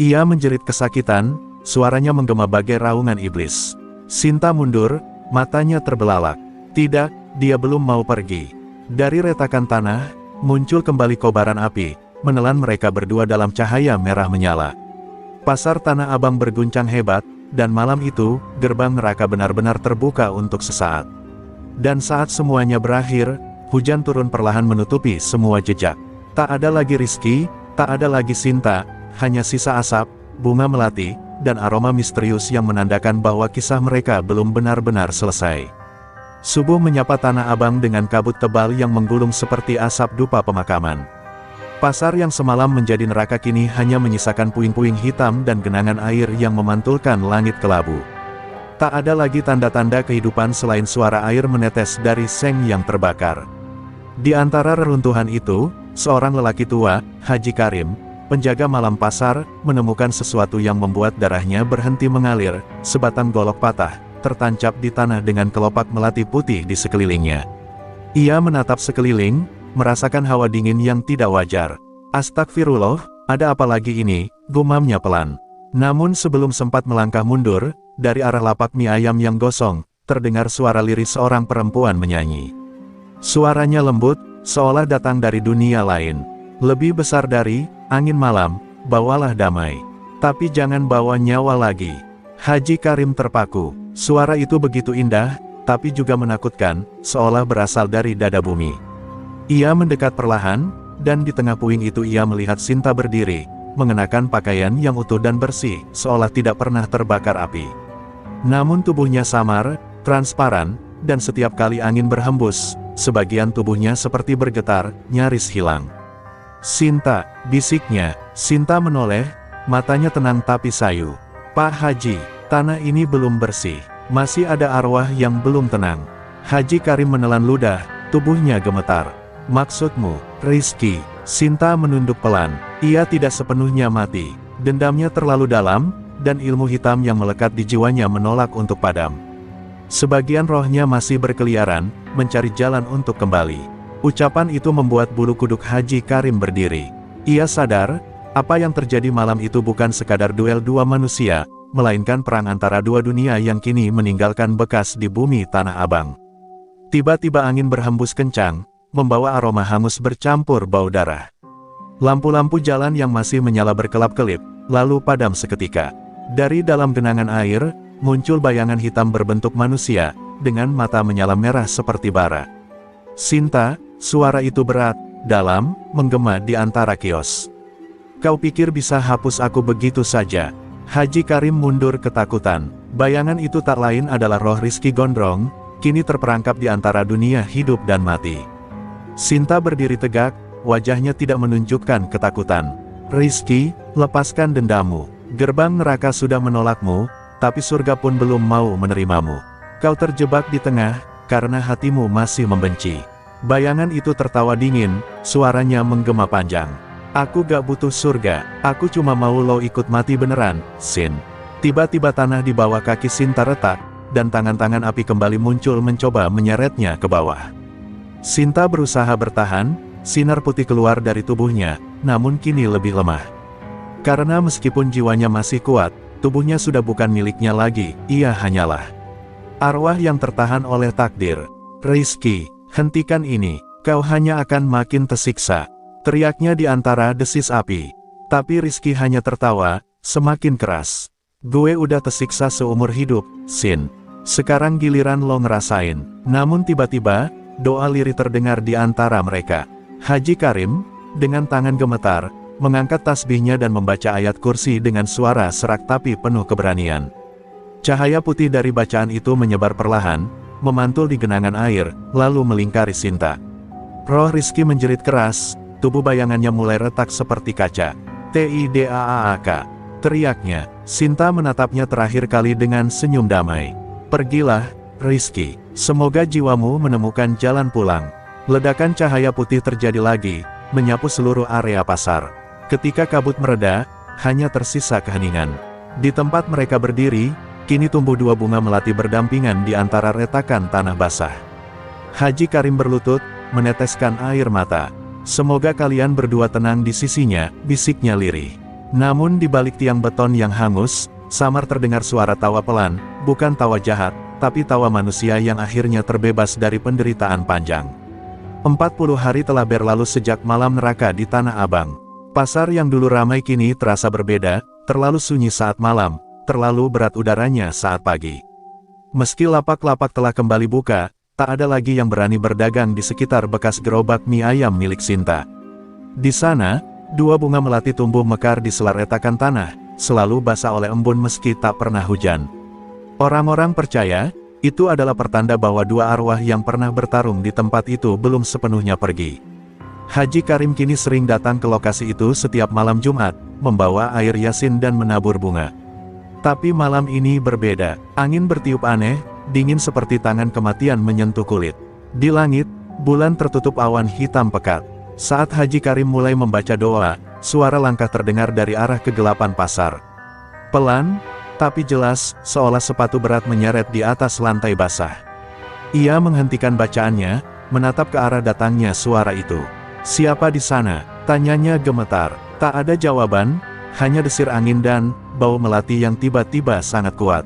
Ia menjerit kesakitan, suaranya menggema bagai raungan iblis. Sinta mundur, matanya terbelalak. Tidak, dia belum mau pergi. Dari retakan tanah, muncul kembali kobaran api, menelan mereka berdua dalam cahaya merah menyala. Pasar Tanah Abang berguncang hebat, dan malam itu, gerbang neraka benar-benar terbuka untuk sesaat. Dan saat semuanya berakhir, hujan turun perlahan menutupi semua jejak. Tak ada lagi Rizky, tak ada lagi Sinta, hanya sisa asap, bunga melati, dan aroma misterius yang menandakan bahwa kisah mereka belum benar-benar selesai. Subuh menyapa Tanah Abang dengan kabut tebal yang menggulung seperti asap dupa pemakaman. Pasar yang semalam menjadi neraka kini hanya menyisakan puing-puing hitam dan genangan air yang memantulkan langit kelabu. Tak ada lagi tanda-tanda kehidupan selain suara air menetes dari seng yang terbakar. Di antara reruntuhan itu, seorang lelaki tua, Haji Karim, penjaga malam pasar, menemukan sesuatu yang membuat darahnya berhenti mengalir, sebatang golok patah, tertancap di tanah dengan kelopak melati putih di sekelilingnya. Ia menatap sekeliling, merasakan hawa dingin yang tidak wajar. "Astagfirullah, ada apa lagi ini?" gumamnya pelan. Namun sebelum sempat melangkah mundur, dari arah lapak mie ayam yang gosong, terdengar suara lirih seorang perempuan menyanyi. Suaranya lembut, seolah datang dari dunia lain. "Lebih besar dari angin malam, bawalah damai. Tapi jangan bawa nyawa lagi." Haji Karim terpaku. Suara itu begitu indah, tapi juga menakutkan, seolah berasal dari dada bumi. Ia mendekat perlahan, dan di tengah puing itu ia melihat Sinta berdiri, mengenakan pakaian yang utuh dan bersih, seolah tidak pernah terbakar api. Namun tubuhnya samar, transparan, dan setiap kali angin berhembus, sebagian tubuhnya seperti bergetar, nyaris hilang. "Sinta," bisiknya. Sinta menoleh, matanya tenang tapi sayu. "Pak Haji, tanah ini belum bersih. Masih ada arwah yang belum tenang." Haji Karim menelan ludah, tubuhnya gemetar. "Maksudmu, Rizky?" Sinta menunduk pelan. Ia tidak sepenuhnya mati. Dendamnya terlalu dalam, dan ilmu hitam yang melekat di jiwanya menolak untuk padam. Sebagian rohnya masih berkeliaran, mencari jalan untuk kembali. Ucapan itu membuat bulu kuduk Haji Karim berdiri. Ia sadar, apa yang terjadi malam itu bukan sekadar duel dua manusia, melainkan perang antara dua dunia yang kini meninggalkan bekas di bumi Tanah Abang. Tiba-tiba angin berhembus kencang, membawa aroma hangus bercampur bau darah. Lampu-lampu jalan yang masih menyala berkelap-kelip, lalu padam seketika. Dari dalam genangan air, muncul bayangan hitam berbentuk manusia, dengan mata menyala merah seperti bara. "Sinta," suara itu berat, dalam, menggema di antara kios. "Kau pikir bisa hapus aku begitu saja?" Haji Karim mundur ketakutan. Bayangan itu tak lain adalah roh Rizky Gondrong, kini terperangkap di antara dunia hidup dan mati. Sinta berdiri tegak, wajahnya tidak menunjukkan ketakutan. "Rizky, lepaskan dendammu. Gerbang neraka sudah menolakmu, tapi surga pun belum mau menerimamu. Kau terjebak di tengah, karena hatimu masih membenci." Bayangan itu tertawa dingin, suaranya menggema panjang. "Aku gak butuh surga, aku cuma mau lo ikut mati beneran, Sin." Tiba-tiba tanah di bawah kaki Sinta retak, dan tangan-tangan api kembali muncul mencoba menyeretnya ke bawah. Sinta berusaha bertahan, sinar putih keluar dari tubuhnya, namun kini lebih lemah. Karena meskipun jiwanya masih kuat, tubuhnya sudah bukan miliknya lagi, ia hanyalah arwah yang tertahan oleh takdir. "Rizky, hentikan ini, kau hanya akan makin tersiksa," teriaknya di antara desis api. Tapi Rizky hanya tertawa, semakin keras. "Gue udah tersiksa seumur hidup, Sin. Sekarang giliran lo ngerasain." Namun tiba-tiba, doa lirih terdengar di antara mereka. Haji Karim, dengan tangan gemetar, mengangkat tasbihnya dan membaca ayat kursi dengan suara serak tapi penuh keberanian. Cahaya putih dari bacaan itu menyebar perlahan, memantul di genangan air, lalu melingkari Sinta. Roh Rizky menjerit keras, tubuh bayangannya mulai retak seperti kaca. "Tidaak," teriaknya. Sinta menatapnya terakhir kali dengan senyum damai. "Pergilah, Rizky. Semoga jiwamu menemukan jalan pulang." Ledakan cahaya putih terjadi lagi, menyapu seluruh area pasar. Ketika kabut mereda, hanya tersisa keheningan. Di tempat mereka berdiri, kini tumbuh dua bunga melati berdampingan di antara retakan tanah basah. Haji Karim berlutut, meneteskan air mata. "Semoga kalian berdua tenang di sisinya," bisiknya lirih. Namun di balik tiang beton yang hangus, samar terdengar suara tawa pelan, bukan tawa jahat, tapi tawa manusia yang akhirnya terbebas dari penderitaan panjang. 40 hari telah berlalu sejak malam neraka di Tanah Abang. Pasar yang dulu ramai kini terasa berbeda, terlalu sunyi saat malam, terlalu berat udaranya saat pagi. Meski lapak-lapak telah kembali buka, tak ada lagi yang berani berdagang di sekitar bekas gerobak mie ayam milik Sinta. Di sana, dua bunga melati tumbuh mekar di sela retakan tanah, selalu basah oleh embun meski tak pernah hujan. Orang-orang percaya, itu adalah pertanda bahwa dua arwah yang pernah bertarung di tempat itu belum sepenuhnya pergi. Haji Karim kini sering datang ke lokasi itu setiap malam Jumat, membawa air yasin dan menabur bunga. Tapi malam ini berbeda, angin bertiup aneh, dingin seperti tangan kematian menyentuh kulit. Di langit, bulan tertutup awan hitam pekat. Saat Haji Karim mulai membaca doa, suara langkah terdengar dari arah kegelapan pasar. Pelan, tapi jelas, seolah sepatu berat menyeret di atas lantai basah. Ia menghentikan bacaannya, menatap ke arah datangnya suara itu. "Siapa di sana?" tanyanya gemetar. Tak ada jawaban, hanya desir angin dan bau melati yang tiba-tiba sangat kuat.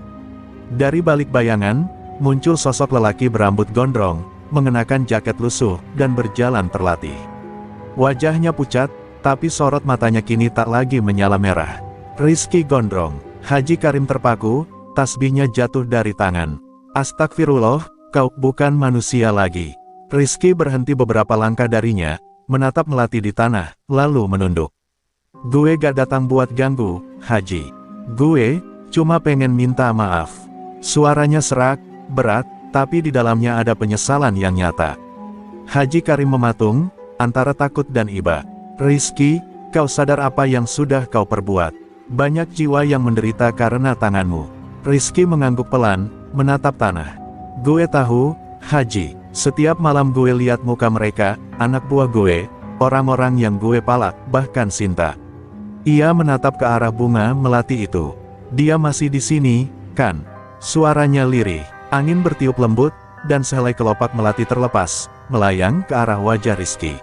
Dari balik bayangan, muncul sosok lelaki berambut gondrong, mengenakan jaket lusuh, dan berjalan terlatih. Wajahnya pucat, tapi sorot matanya kini tak lagi menyala merah. "Rizky Gondrong." Haji Karim terpaku, tasbihnya jatuh dari tangan. "Astagfirullah, kau bukan manusia lagi." Rizky berhenti beberapa langkah darinya, menatap melati di tanah, lalu menunduk. "Gue gak datang buat ganggu, Haji. Gue cuma pengen minta maaf." Suaranya serak, berat, tapi di dalamnya ada penyesalan yang nyata. Haji Karim mematung, antara takut dan iba. "Rizky, kau sadar apa yang sudah kau perbuat? Banyak jiwa yang menderita karena tanganmu." Rizky mengangguk pelan, menatap tanah. "Gue tahu, Haji. Setiap malam gue lihat muka mereka, anak buah gue, orang-orang yang gue palak, bahkan Sinta." Ia menatap ke arah bunga melati itu. Dia masih di sini, kan? Suaranya lirih, angin bertiup lembut, dan sehelai kelopak melati terlepas, melayang ke arah wajah Rizky.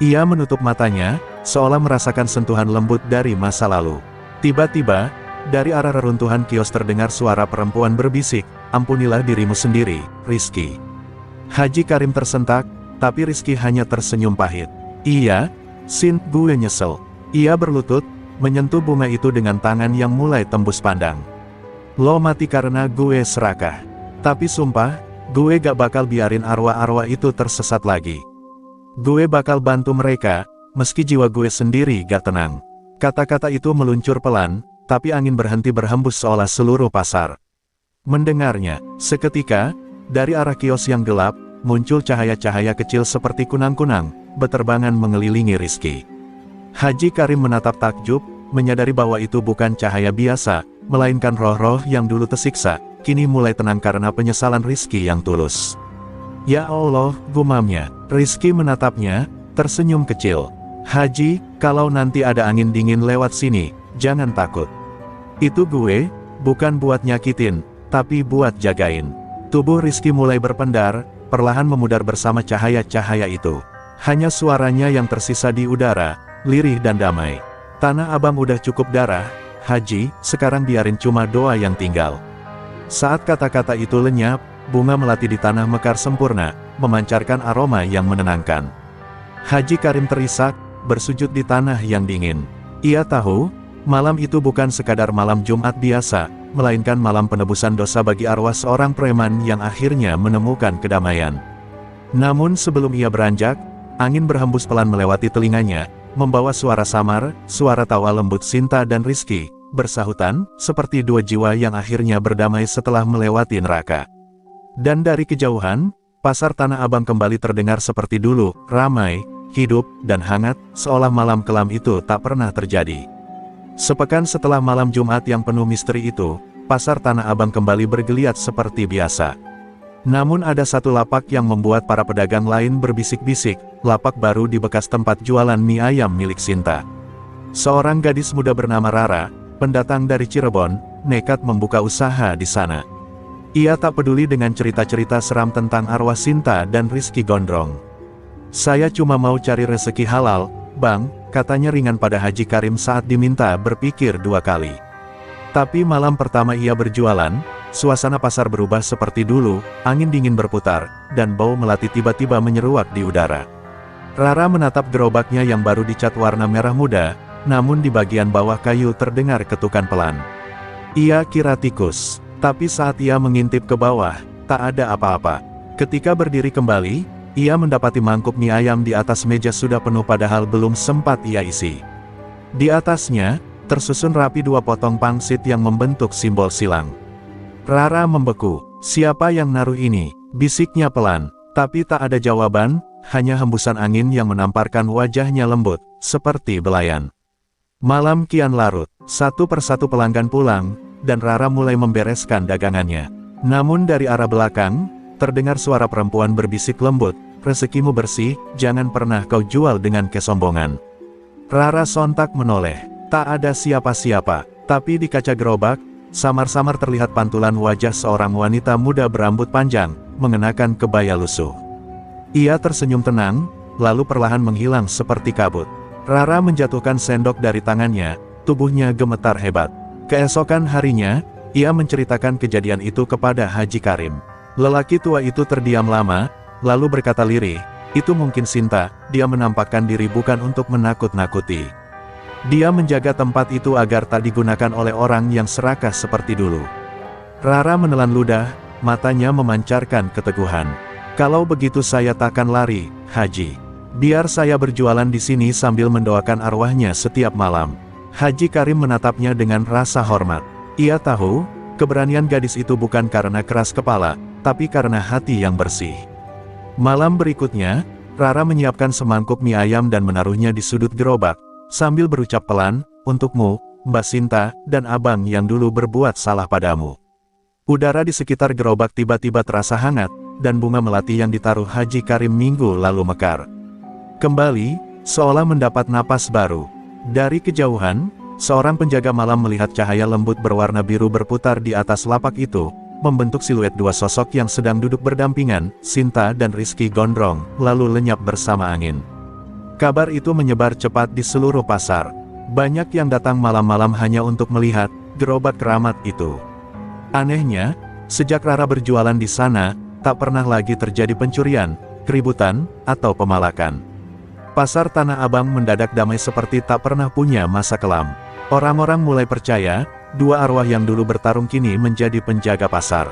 Ia menutup matanya, seolah merasakan sentuhan lembut dari masa lalu. Tiba-tiba, dari arah reruntuhan kios terdengar suara perempuan berbisik, "Ampunilah dirimu sendiri, Rizky." Haji Karim tersentak, tapi Rizky hanya tersenyum pahit. "Iya, Sin, gue nyesel." Ia berlutut, menyentuh bunga itu dengan tangan yang mulai tembus pandang. "Lo mati karena gue serakah. Tapi sumpah, gue gak bakal biarin arwah-arwah itu tersesat lagi. Gue bakal bantu mereka, meski jiwa gue sendiri gak tenang." Kata-kata itu meluncur pelan, tapi angin berhenti berhembus seolah seluruh pasar mendengarnya. Seketika, dari arah kios yang gelap, muncul cahaya-cahaya kecil seperti kunang-kunang, beterbangan mengelilingi Rizky. Haji Karim menatap takjub, menyadari bahwa itu bukan cahaya biasa, melainkan roh-roh yang dulu tersiksa, kini mulai tenang karena penyesalan Rizky yang tulus. "Ya Allah," gumamnya. Rizky menatapnya, tersenyum kecil. "Haji, kalau nanti ada angin dingin lewat sini, jangan takut. Itu gue, bukan buat nyakitin, tapi buat jagain." Tubuh Rizky mulai berpendar, perlahan memudar bersama cahaya-cahaya itu. Hanya suaranya yang tersisa di udara, lirih dan damai. "Tanah Abang udah cukup darah, Haji, sekarang biarin cuma doa yang tinggal." Saat kata-kata itu lenyap, bunga melati di tanah mekar sempurna, memancarkan aroma yang menenangkan. Haji Karim terisak, bersujud di tanah yang dingin. Ia tahu, malam itu bukan sekadar malam Jumat biasa, melainkan malam penebusan dosa bagi arwah seorang preman yang akhirnya menemukan kedamaian. Namun sebelum ia beranjak, angin berhembus pelan melewati telinganya, membawa suara samar, suara tawa lembut Sinta dan Rizky, bersahutan, seperti dua jiwa yang akhirnya berdamai setelah melewati neraka. Dan dari kejauhan, pasar Tanah Abang kembali terdengar seperti dulu, ramai, hidup, dan hangat, seolah malam kelam itu tak pernah terjadi. Sepekan setelah malam Jumat yang penuh misteri itu, pasar Tanah Abang kembali bergeliat seperti biasa. Namun ada satu lapak yang membuat para pedagang lain berbisik-bisik, lapak baru di bekas tempat jualan mie ayam milik Sinta. Seorang gadis muda bernama Rara, pendatang dari Cirebon, nekat membuka usaha di sana. Ia tak peduli dengan cerita-cerita seram tentang arwah Sinta dan Rizky Gondrong. "Saya cuma mau cari rezeki halal, Bang," katanya ringan pada Haji Karim saat diminta berpikir dua kali. Tapi malam pertama ia berjualan, suasana pasar berubah seperti dulu, angin dingin berputar, dan bau melati tiba-tiba menyeruak di udara. Rara menatap gerobaknya yang baru dicat warna merah muda, namun di bagian bawah kayu terdengar ketukan pelan. Ia kira tikus, tapi saat ia mengintip ke bawah, tak ada apa-apa. Ketika berdiri kembali, ia mendapati mangkuk mie ayam di atas meja sudah penuh padahal belum sempat ia isi. Di atasnya, tersusun rapi dua potong pangsit yang membentuk simbol silang. Rara membeku. "Siapa yang naruh ini?" bisiknya pelan. Tapi tak ada jawaban, hanya hembusan angin yang menamparkan wajahnya lembut, seperti belayan. Malam kian larut, satu persatu pelanggan pulang, dan Rara mulai membereskan dagangannya. Namun dari arah belakang, terdengar suara perempuan berbisik lembut, "Rezekimu bersih, jangan pernah kau jual dengan kesombongan." Rara sontak menoleh. Tak ada siapa-siapa, tapi di kaca gerobak, samar-samar terlihat pantulan wajah seorang wanita muda berambut panjang, mengenakan kebaya lusuh. Ia tersenyum tenang, lalu perlahan menghilang seperti kabut. Rara menjatuhkan sendok dari tangannya, tubuhnya gemetar hebat. Keesokan harinya, ia menceritakan kejadian itu kepada Haji Karim. Lelaki tua itu terdiam lama, lalu berkata lirih, "Itu mungkin Sinta, dia menampakkan diri bukan untuk menakut-nakuti. Dia menjaga tempat itu agar tak digunakan oleh orang yang serakah seperti dulu." Rara menelan ludah, matanya memancarkan keteguhan. "Kalau begitu saya takkan lari, Haji. Biar saya berjualan di sini sambil mendoakan arwahnya setiap malam." Haji Karim menatapnya dengan rasa hormat. Ia tahu, keberanian gadis itu bukan karena keras kepala, tapi karena hati yang bersih. Malam berikutnya, Rara menyiapkan semangkuk mie ayam dan menaruhnya di sudut gerobak, sambil berucap pelan, "Untukmu, Mbak Sinta, dan abang yang dulu berbuat salah padamu." Udara di sekitar gerobak tiba-tiba terasa hangat, dan bunga melati yang ditaruh Haji Karim minggu lalu mekar kembali, seolah mendapat napas baru. Dari kejauhan, Seorang penjaga malam melihat cahaya lembut berwarna biru berputar di atas lapak itu, membentuk siluet dua sosok yang sedang duduk berdampingan, Sinta dan Rizky Gondrong, lalu lenyap bersama angin. Kabar itu menyebar cepat di seluruh pasar. Banyak yang datang malam-malam hanya untuk melihat gerobak keramat itu. Anehnya, sejak Rara berjualan di sana, tak pernah lagi terjadi pencurian, keributan, atau pemalakan. Pasar Tanah Abang mendadak damai seperti tak pernah punya masa kelam. Orang-orang mulai percaya, dua arwah yang dulu bertarung kini menjadi penjaga pasar.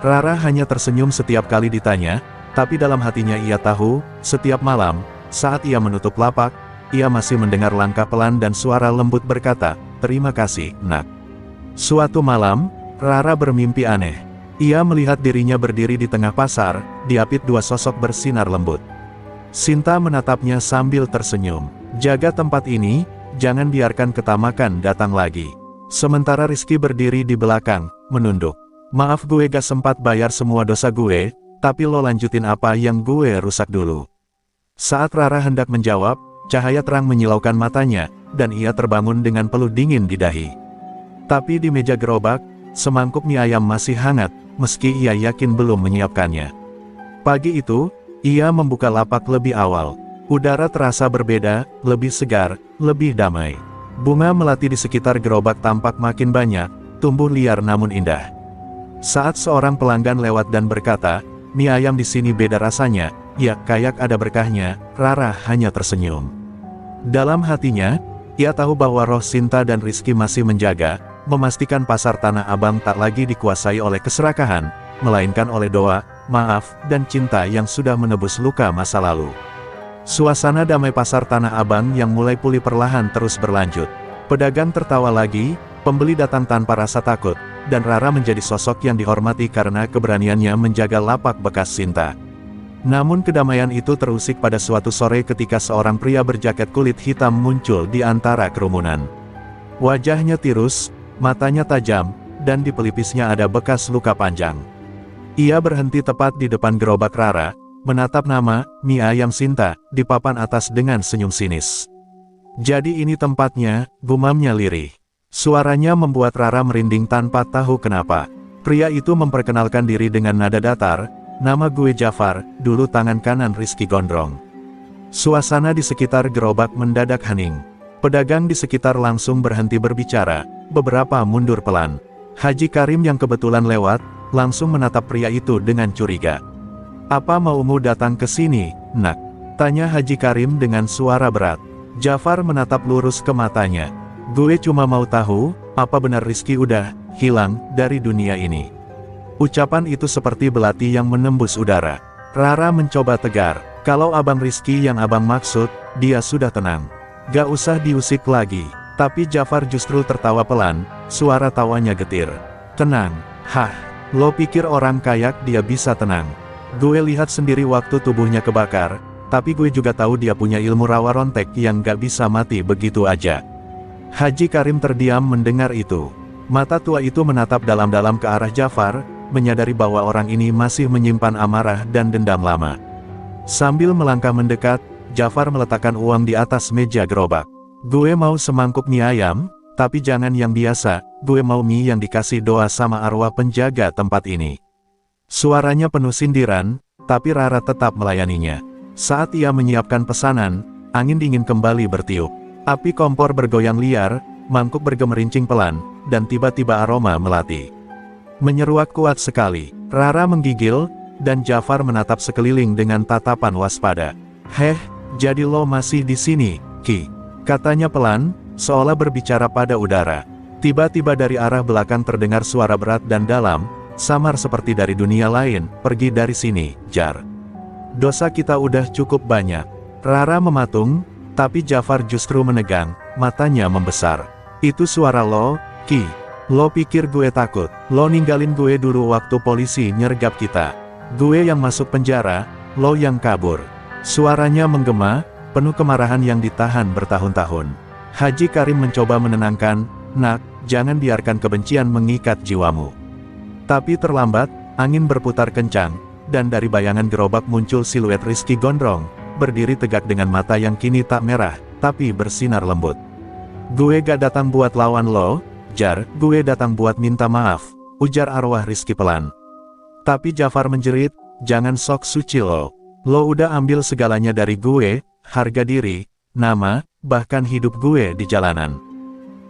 Rara hanya tersenyum setiap kali ditanya, tapi dalam hatinya ia tahu, setiap malam, saat ia menutup lapak, ia masih mendengar langkah pelan dan suara lembut berkata, "Terima kasih, Nak." Suatu malam, Rara bermimpi aneh. Ia melihat dirinya berdiri di tengah pasar, diapit dua sosok bersinar lembut. Sinta menatapnya sambil tersenyum. "Jaga tempat ini, jangan biarkan ketamakan datang lagi." Sementara Rizky berdiri di belakang, menunduk. "Maaf gue gak sempat bayar semua dosa gue, tapi lo lanjutin apa yang gue rusak dulu." Saat Rara hendak menjawab, cahaya terang menyilaukan matanya, dan ia terbangun dengan peluh dingin di dahi. Tapi di meja gerobak, semangkuk mie ayam masih hangat, meski ia yakin belum menyiapkannya. Pagi itu, ia membuka lapak lebih awal. Udara terasa berbeda, lebih segar, lebih damai. Bunga melati di sekitar gerobak tampak makin banyak, tumbuh liar namun indah. Saat seorang pelanggan lewat dan berkata, "Mie ayam di sini beda rasanya, ya kayak ada berkahnya," Rara hanya tersenyum. Dalam hatinya, ia tahu bahwa roh Sinta dan Rizky masih menjaga, memastikan pasar Tanah Abang tak lagi dikuasai oleh keserakahan, melainkan oleh doa, maaf, dan cinta yang sudah menebus luka masa lalu. Suasana damai pasar Tanah Abang yang mulai pulih perlahan terus berlanjut. Pedagang tertawa lagi, pembeli datang tanpa rasa takut, dan Rara menjadi sosok yang dihormati karena keberaniannya menjaga lapak bekas Sinta. Namun kedamaian itu terusik pada suatu sore ketika seorang pria berjaket kulit hitam muncul di antara kerumunan. Wajahnya tirus, matanya tajam, dan di pelipisnya ada bekas luka panjang. Ia berhenti tepat di depan gerobak Rara, menatap nama, "Mie Ayam Sinta," di papan atas dengan senyum sinis. "Jadi ini tempatnya," gumamnya lirih. Suaranya membuat Rara merinding tanpa tahu kenapa. Pria itu memperkenalkan diri dengan nada datar, "Nama gue Jafar," dulu tangan kanan Rizky Gondrong. Suasana di sekitar gerobak mendadak hening. Pedagang di sekitar langsung berhenti berbicara, beberapa mundur pelan. Haji Karim yang kebetulan lewat, langsung menatap pria itu dengan curiga. "Apa maumu datang ke sini, Nak?" tanya Haji Karim dengan suara berat. Jafar menatap lurus ke matanya. "Gue cuma mau tahu, apa benar Rizky udah hilang dari dunia ini?" Ucapan itu seperti belati yang menembus udara. Rara mencoba tegar, "Kalau Abang Rizky yang abang maksud, dia sudah tenang. Gak usah diusik lagi." Tapi Jafar justru tertawa pelan, suara tawanya getir. "Tenang, hah, lo pikir orang kayak dia bisa tenang? Gue lihat sendiri waktu tubuhnya kebakar, tapi gue juga tahu dia punya ilmu rawa rontek yang gak bisa mati begitu aja." Haji Karim terdiam mendengar itu. Mata tua itu menatap dalam-dalam ke arah Jafar, menyadari bahwa orang ini masih menyimpan amarah dan dendam lama. Sambil melangkah mendekat, Jafar meletakkan uang di atas meja gerobak. "Gue mau semangkuk mie ayam, tapi jangan yang biasa, gue mau mie yang dikasih doa sama arwah penjaga tempat ini." Suaranya penuh sindiran, tapi Rara tetap melayaninya. Saat ia menyiapkan pesanan, angin dingin kembali bertiup. Api kompor bergoyang liar, mangkuk bergemerincing pelan, dan tiba-tiba aroma melati. Menyeruak kuat sekali. Rara menggigil, dan Jafar menatap sekeliling dengan tatapan waspada. "Heh, jadi lo masih di sini, Ki?" katanya pelan, seolah berbicara pada udara. Tiba-tiba dari arah belakang terdengar suara berat dan dalam, samar seperti dari dunia lain. "Pergi dari sini, Jar. Dosa kita udah cukup banyak." Rara mematung, tapi Jafar justru menegang, matanya membesar. "Itu suara lo, Ki. Lo pikir gue takut? Lo ninggalin gue dulu waktu polisi nyergap kita. Gue yang masuk penjara, lo yang kabur." Suaranya menggema, penuh kemarahan yang ditahan bertahun-tahun. Haji Karim mencoba menenangkan, "Nak, jangan biarkan kebencian mengikat jiwamu." Tapi terlambat, angin berputar kencang, dan dari bayangan gerobak muncul siluet Rizky Gondrong, berdiri tegak dengan mata yang kini tak merah, tapi bersinar lembut. Gue gak datang buat lawan lo, Jar, gue datang buat minta maaf, ujar arwah Rizky pelan. Tapi Jafar menjerit, jangan sok suci lo. Lo udah ambil segalanya dari gue, harga diri, nama, bahkan hidup gue di jalanan.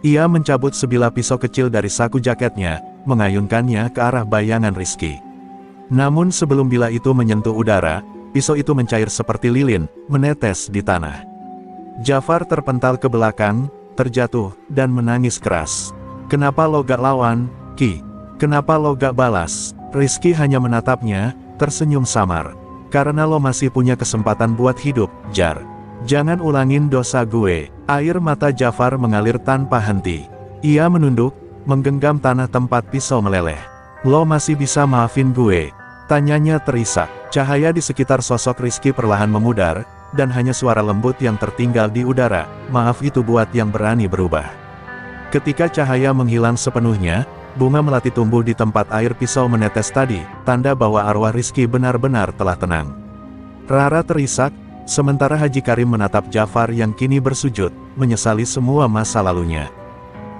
Ia mencabut sebilah pisau kecil dari saku jaketnya, mengayunkannya ke arah bayangan Rizky. Namun sebelum bilah itu menyentuh udara, pisau itu mencair seperti lilin, menetes di tanah. Jafar terpental ke belakang, terjatuh, dan menangis keras. Kenapa lo gak lawan, Ki? Kenapa lo gak balas? Rizky hanya menatapnya, tersenyum samar. Karena lo masih punya kesempatan buat hidup, Jar. Jangan ulangin dosa gue. Air mata Jafar mengalir tanpa henti. Ia menunduk, menggenggam tanah tempat pisau meleleh. Lo masih bisa maafin gue? Tanyanya terisak. Cahaya di sekitar sosok Rizky perlahan memudar, dan hanya suara lembut yang tertinggal di udara. Maaf itu buat yang berani berubah. Ketika cahaya menghilang sepenuhnya, bunga melati tumbuh di tempat air pisau menetes tadi, tanda bahwa arwah Rizky benar-benar telah tenang. Rara terisak, sementara Haji Karim menatap Jafar yang kini bersujud, menyesali semua masa lalunya.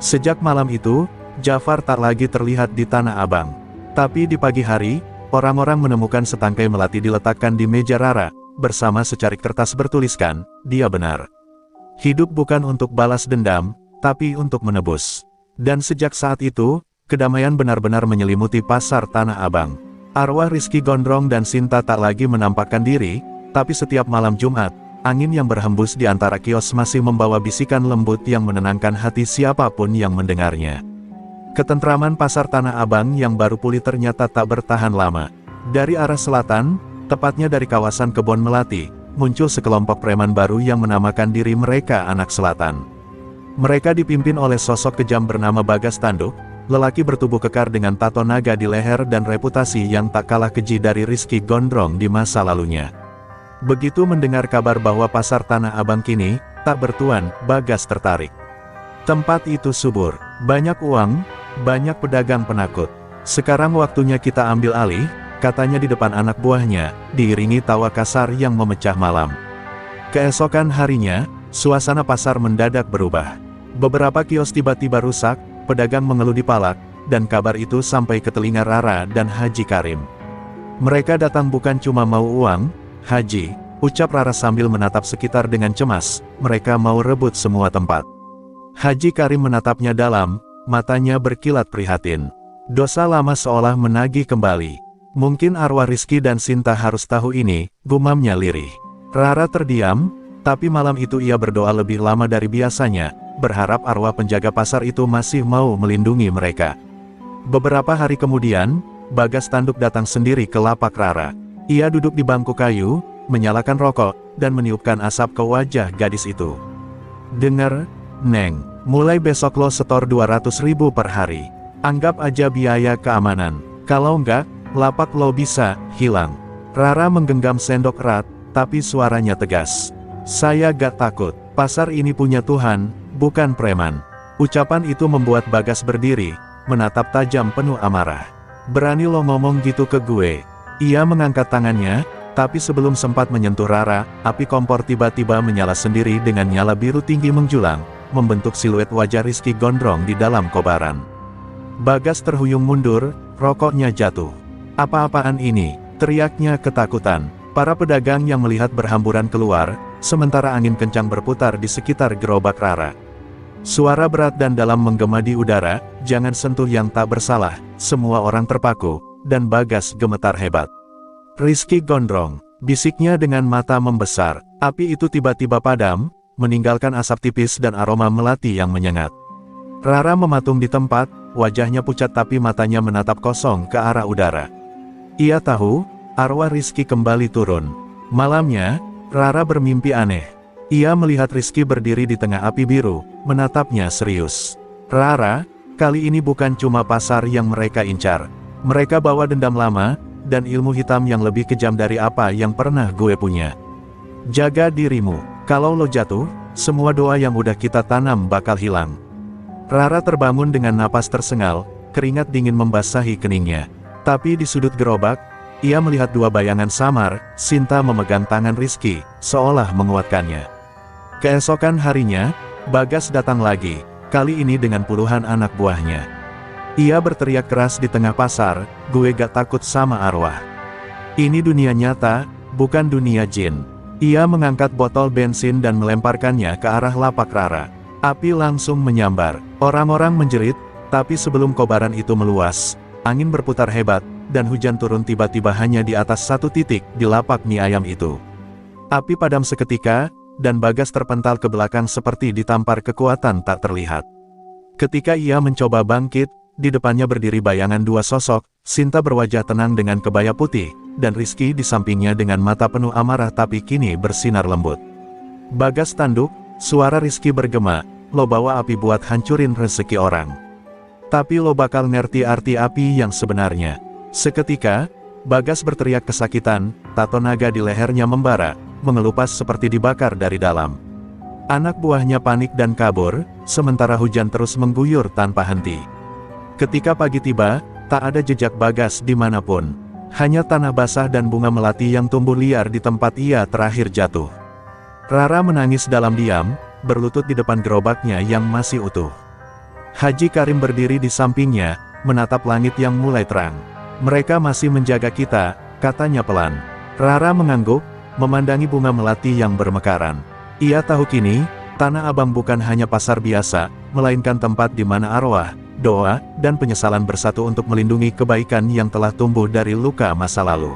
Sejak malam itu, Jafar tak lagi terlihat di Tanah Abang. Tapi di pagi hari, orang-orang menemukan setangkai melati diletakkan di meja Rara, bersama secarik kertas bertuliskan, dia benar. Hidup bukan untuk balas dendam, tapi untuk menebus. Dan sejak saat itu, kedamaian benar-benar menyelimuti pasar Tanah Abang. Arwah Rizky Gondrong dan Sinta tak lagi menampakkan diri, tapi setiap malam Jumat, angin yang berhembus di antara kios masih membawa bisikan lembut yang menenangkan hati siapapun yang mendengarnya. Ketentraman pasar Tanah Abang yang baru pulih ternyata tak bertahan lama. Dari arah selatan, tepatnya dari kawasan Kebon Melati, muncul sekelompok preman baru yang menamakan diri mereka Anak Selatan. Mereka dipimpin oleh sosok kejam bernama Bagas Tanduk, lelaki bertubuh kekar dengan tato naga di leher dan reputasi yang tak kalah keji dari Rizky Gondrong di masa lalunya. Begitu mendengar kabar bahwa pasar Tanah Abang kini tak bertuan, Bagas tertarik. Tempat itu subur, banyak uang, banyak pedagang penakut. Sekarang waktunya kita ambil alih, katanya di depan anak buahnya, diiringi tawa kasar yang memecah malam. Keesokan harinya, suasana pasar mendadak berubah. Beberapa kios tiba-tiba rusak, pedagang mengeluh di palak, dan kabar itu sampai ke telinga Rara dan Haji Karim. Mereka datang bukan cuma mau uang, Haji, ucap Rara sambil menatap sekitar dengan cemas, mereka mau rebut semua tempat. Haji Karim menatapnya dalam, matanya berkilat prihatin. Dosa lama seolah menagih kembali. Mungkin arwah Rizky dan Sinta harus tahu ini, gumamnya lirih. Rara terdiam, tapi malam itu ia berdoa lebih lama dari biasanya, berharap arwah penjaga pasar itu masih mau melindungi mereka. Beberapa hari kemudian, Bagas Tanduk datang sendiri ke lapak Rara. Ia duduk di bangku kayu, menyalakan rokok, dan meniupkan asap ke wajah gadis itu. Dengar, Neng, mulai besok lo setor 200.000 per hari. Anggap aja biaya keamanan. Kalau enggak, lapak lo bisa hilang. Rara menggenggam sendok erat, tapi suaranya tegas. Saya gak takut, pasar ini punya Tuhan, bukan preman. Ucapan itu membuat Bagas berdiri, menatap tajam penuh amarah. Berani lo ngomong gitu ke gue? Ia mengangkat tangannya, tapi sebelum sempat menyentuh Rara, api kompor tiba-tiba menyala sendiri dengan nyala biru tinggi menjulang, membentuk siluet wajah Rizky Gondrong di dalam kobaran. Bagas terhuyung mundur, rokoknya jatuh. Apa-apaan ini? Teriaknya ketakutan. Para pedagang yang melihat berhamburan keluar, sementara angin kencang berputar di sekitar gerobak Rara. Suara berat dan dalam menggema di udara, jangan sentuh yang tak bersalah, semua orang terpaku, dan Bagas gemetar hebat. Rizky Gondrong, bisiknya dengan mata membesar, api itu tiba-tiba padam, meninggalkan asap tipis dan aroma melati yang menyengat. Rara mematung di tempat, wajahnya pucat tapi matanya menatap kosong ke arah udara. Ia tahu, arwah Rizky kembali turun. Malamnya, Rara bermimpi aneh. Ia melihat Rizky berdiri di tengah api biru, menatapnya serius. Rara, kali ini bukan cuma pasar yang mereka incar. Mereka bawa dendam lama, dan ilmu hitam yang lebih kejam dari apa yang pernah gue punya. Jaga dirimu, kalau lo jatuh, semua doa yang udah kita tanam bakal hilang. Rara terbangun dengan napas tersengal, keringat dingin membasahi keningnya. Tapi di sudut gerobak, ia melihat dua bayangan samar, Sinta memegang tangan Rizky, seolah menguatkannya. Keesokan harinya, Bagas datang lagi, kali ini dengan puluhan anak buahnya. Ia berteriak keras di tengah pasar, "Gue gak takut sama arwah. Ini dunia nyata, bukan dunia jin." Ia mengangkat botol bensin dan melemparkannya ke arah lapak Rara. Api langsung menyambar, orang-orang menjerit, tapi sebelum kobaran itu meluas, angin berputar hebat, dan hujan turun tiba-tiba hanya di atas satu titik di lapak mie ayam itu. Api padam seketika, dan Bagas terpental ke belakang seperti ditampar kekuatan tak terlihat. Ketika ia mencoba bangkit, di depannya berdiri bayangan dua sosok, Sinta berwajah tenang dengan kebaya putih, dan Rizky di sampingnya dengan mata penuh amarah tapi kini bersinar lembut. Bagas tanduk, suara Rizky bergema, "Lo bawa api buat hancurin rezeki orang. Tapi lo bakal ngerti arti api yang sebenarnya." Seketika, Bagas berteriak kesakitan, tato naga di lehernya membara, mengelupas seperti dibakar dari dalam. Anak buahnya panik dan kabur, sementara hujan terus mengguyur tanpa henti. Ketika pagi tiba, tak ada jejak Bagas dimanapun. Hanya tanah basah dan bunga melati yang tumbuh liar di tempat ia terakhir jatuh. Rara menangis dalam diam, berlutut di depan gerobaknya yang masih utuh. Haji Karim berdiri di sampingnya, menatap langit yang mulai terang. "Mereka masih menjaga kita," katanya pelan. Rara mengangguk, memandangi bunga melati yang bermekaran. Ia tahu kini, Tanah Abang bukan hanya pasar biasa, melainkan tempat di mana arwah, doa, dan penyesalan bersatu untuk melindungi kebaikan yang telah tumbuh dari luka masa lalu.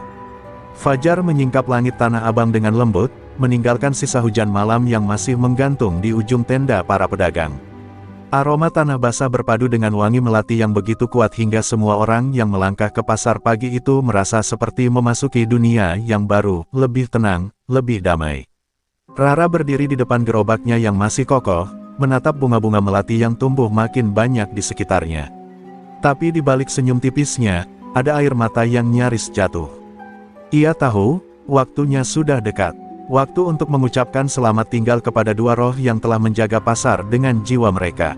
Fajar menyingkap langit Tanah Abang dengan lembut, meninggalkan sisa hujan malam yang masih menggantung di ujung tenda para pedagang. Aroma tanah basah berpadu dengan wangi melati yang begitu kuat hingga semua orang yang melangkah ke pasar pagi itu merasa seperti memasuki dunia yang baru, lebih tenang, lebih damai. Rara berdiri di depan gerobaknya yang masih kokoh, menatap bunga-bunga melati yang tumbuh makin banyak di sekitarnya. Tapi di balik senyum tipisnya, ada air mata yang nyaris jatuh. Ia tahu, waktunya sudah dekat. Waktu untuk mengucapkan selamat tinggal kepada dua roh yang telah menjaga pasar dengan jiwa mereka.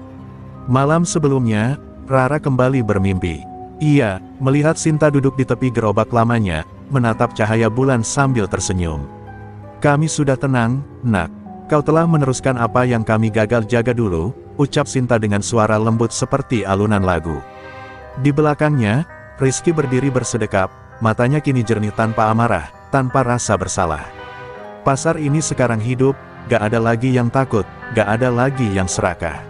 Malam sebelumnya, Rara kembali bermimpi. Ia melihat Sinta duduk di tepi gerobak lamanya, menatap cahaya bulan sambil tersenyum. "Kami sudah tenang, Nak. Kau telah meneruskan apa yang kami gagal jaga dulu," ucap Sinta dengan suara lembut seperti alunan lagu. Di belakangnya, Rizky berdiri bersedekap, matanya kini jernih tanpa amarah, tanpa rasa bersalah. Pasar ini sekarang hidup, gak ada lagi yang takut, gak ada lagi yang serakah.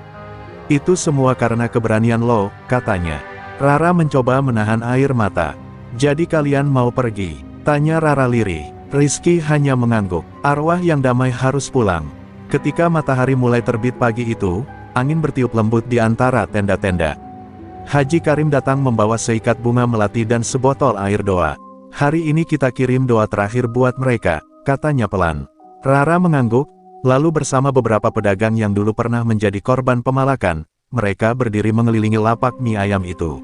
"Itu semua karena keberanian lo," katanya. Rara mencoba menahan air mata. "Jadi kalian mau pergi?" tanya Rara lirih. Rizky hanya mengangguk. Arwah yang damai harus pulang. Ketika matahari mulai terbit pagi itu, angin bertiup lembut di antara tenda-tenda. Haji Karim datang membawa seikat bunga melati dan sebotol air doa. "Hari ini kita kirim doa terakhir buat mereka," katanya pelan. Rara mengangguk, lalu bersama beberapa pedagang yang dulu pernah menjadi korban pemalakan, mereka berdiri mengelilingi lapak mie ayam itu.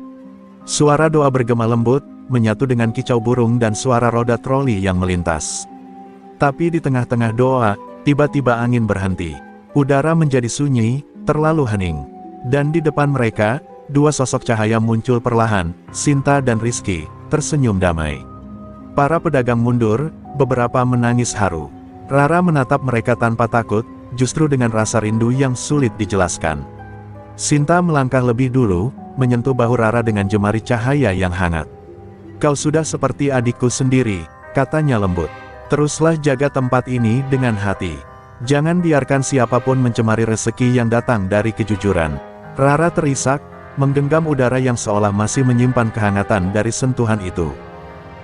Suara doa bergema lembut, menyatu dengan kicau burung dan suara roda troli yang melintas. Tapi di tengah-tengah doa, tiba-tiba angin berhenti. Udara menjadi sunyi, terlalu hening. Dan di depan mereka, dua sosok cahaya muncul perlahan, Sinta dan Rizky, tersenyum damai. Para pedagang mundur, beberapa menangis haru. Rara menatap mereka tanpa takut, justru dengan rasa rindu yang sulit dijelaskan. Sinta melangkah lebih dulu, menyentuh bahu Rara dengan jemari cahaya yang hangat. "Kau sudah seperti adikku sendiri," katanya lembut. "Teruslah jaga tempat ini dengan hati. Jangan biarkan siapapun mencemari rezeki yang datang dari kejujuran." Rara terisak, menggenggam udara yang seolah masih menyimpan kehangatan dari sentuhan itu.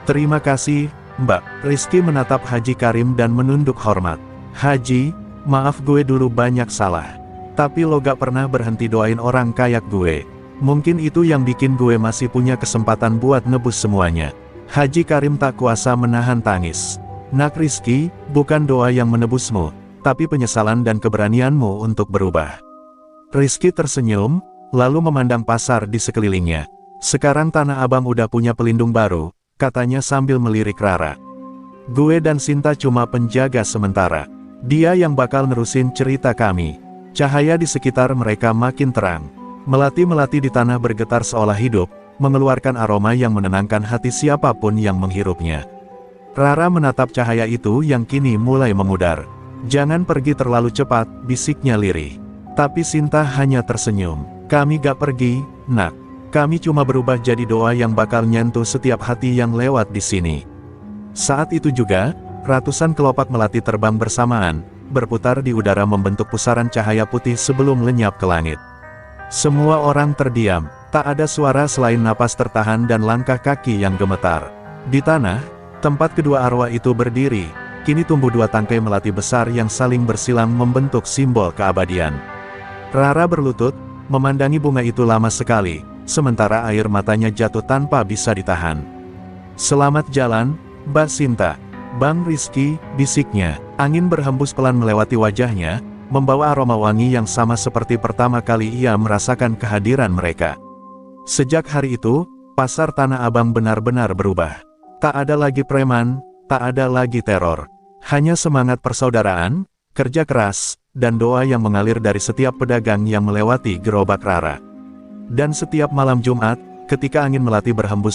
"Terima kasih, Mbak." Rizky menatap Haji Karim dan menunduk hormat. "Haji, maaf gue dulu banyak salah. Tapi lo gak pernah berhenti doain orang kayak gue. Mungkin itu yang bikin gue masih punya kesempatan buat nebus semuanya." Haji Karim tak kuasa menahan tangis. "Nak Rizky, bukan doa yang menebusmu, tapi penyesalan dan keberanianmu untuk berubah." Rizky tersenyum, lalu memandang pasar di sekelilingnya. "Sekarang Tanah Abang udah punya pelindung baru," katanya sambil melirik Rara. "Gue dan Sinta cuma penjaga sementara. Dia yang bakal nerusin cerita kami." Cahaya di sekitar mereka makin terang. Melati-melati di tanah bergetar seolah hidup, mengeluarkan aroma yang menenangkan hati siapapun yang menghirupnya. Rara menatap cahaya itu yang kini mulai memudar. "Jangan pergi terlalu cepat," bisiknya lirih. Tapi Sinta hanya tersenyum. Kami gak pergi, nak. Kami cuma berubah jadi doa yang bakal nyentuh setiap hati yang lewat di sini. Saat itu juga, ratusan kelopak melati terbang bersamaan, berputar di udara membentuk pusaran cahaya putih sebelum lenyap ke langit. Semua orang terdiam, tak ada suara selain napas tertahan dan langkah kaki yang gemetar. Di tanah, tempat kedua arwah itu berdiri, kini tumbuh dua tangkai melati besar yang saling bersilang membentuk simbol keabadian. Rara berlutut, memandangi bunga itu lama sekali, sementara air matanya jatuh tanpa bisa ditahan. "Selamat jalan, Mbak Sinta, Bang Rizky," bisiknya. Angin berhembus pelan melewati wajahnya, membawa aroma wangi yang sama seperti pertama kali ia merasakan kehadiran mereka. Sejak hari itu, pasar Tanah Abang benar-benar berubah. Tak ada lagi preman, tak ada lagi teror. Hanya semangat persaudaraan, kerja keras, dan doa yang mengalir dari setiap pedagang yang melewati gerobak Rara. Dan setiap malam Jumat, ketika angin melati berhembus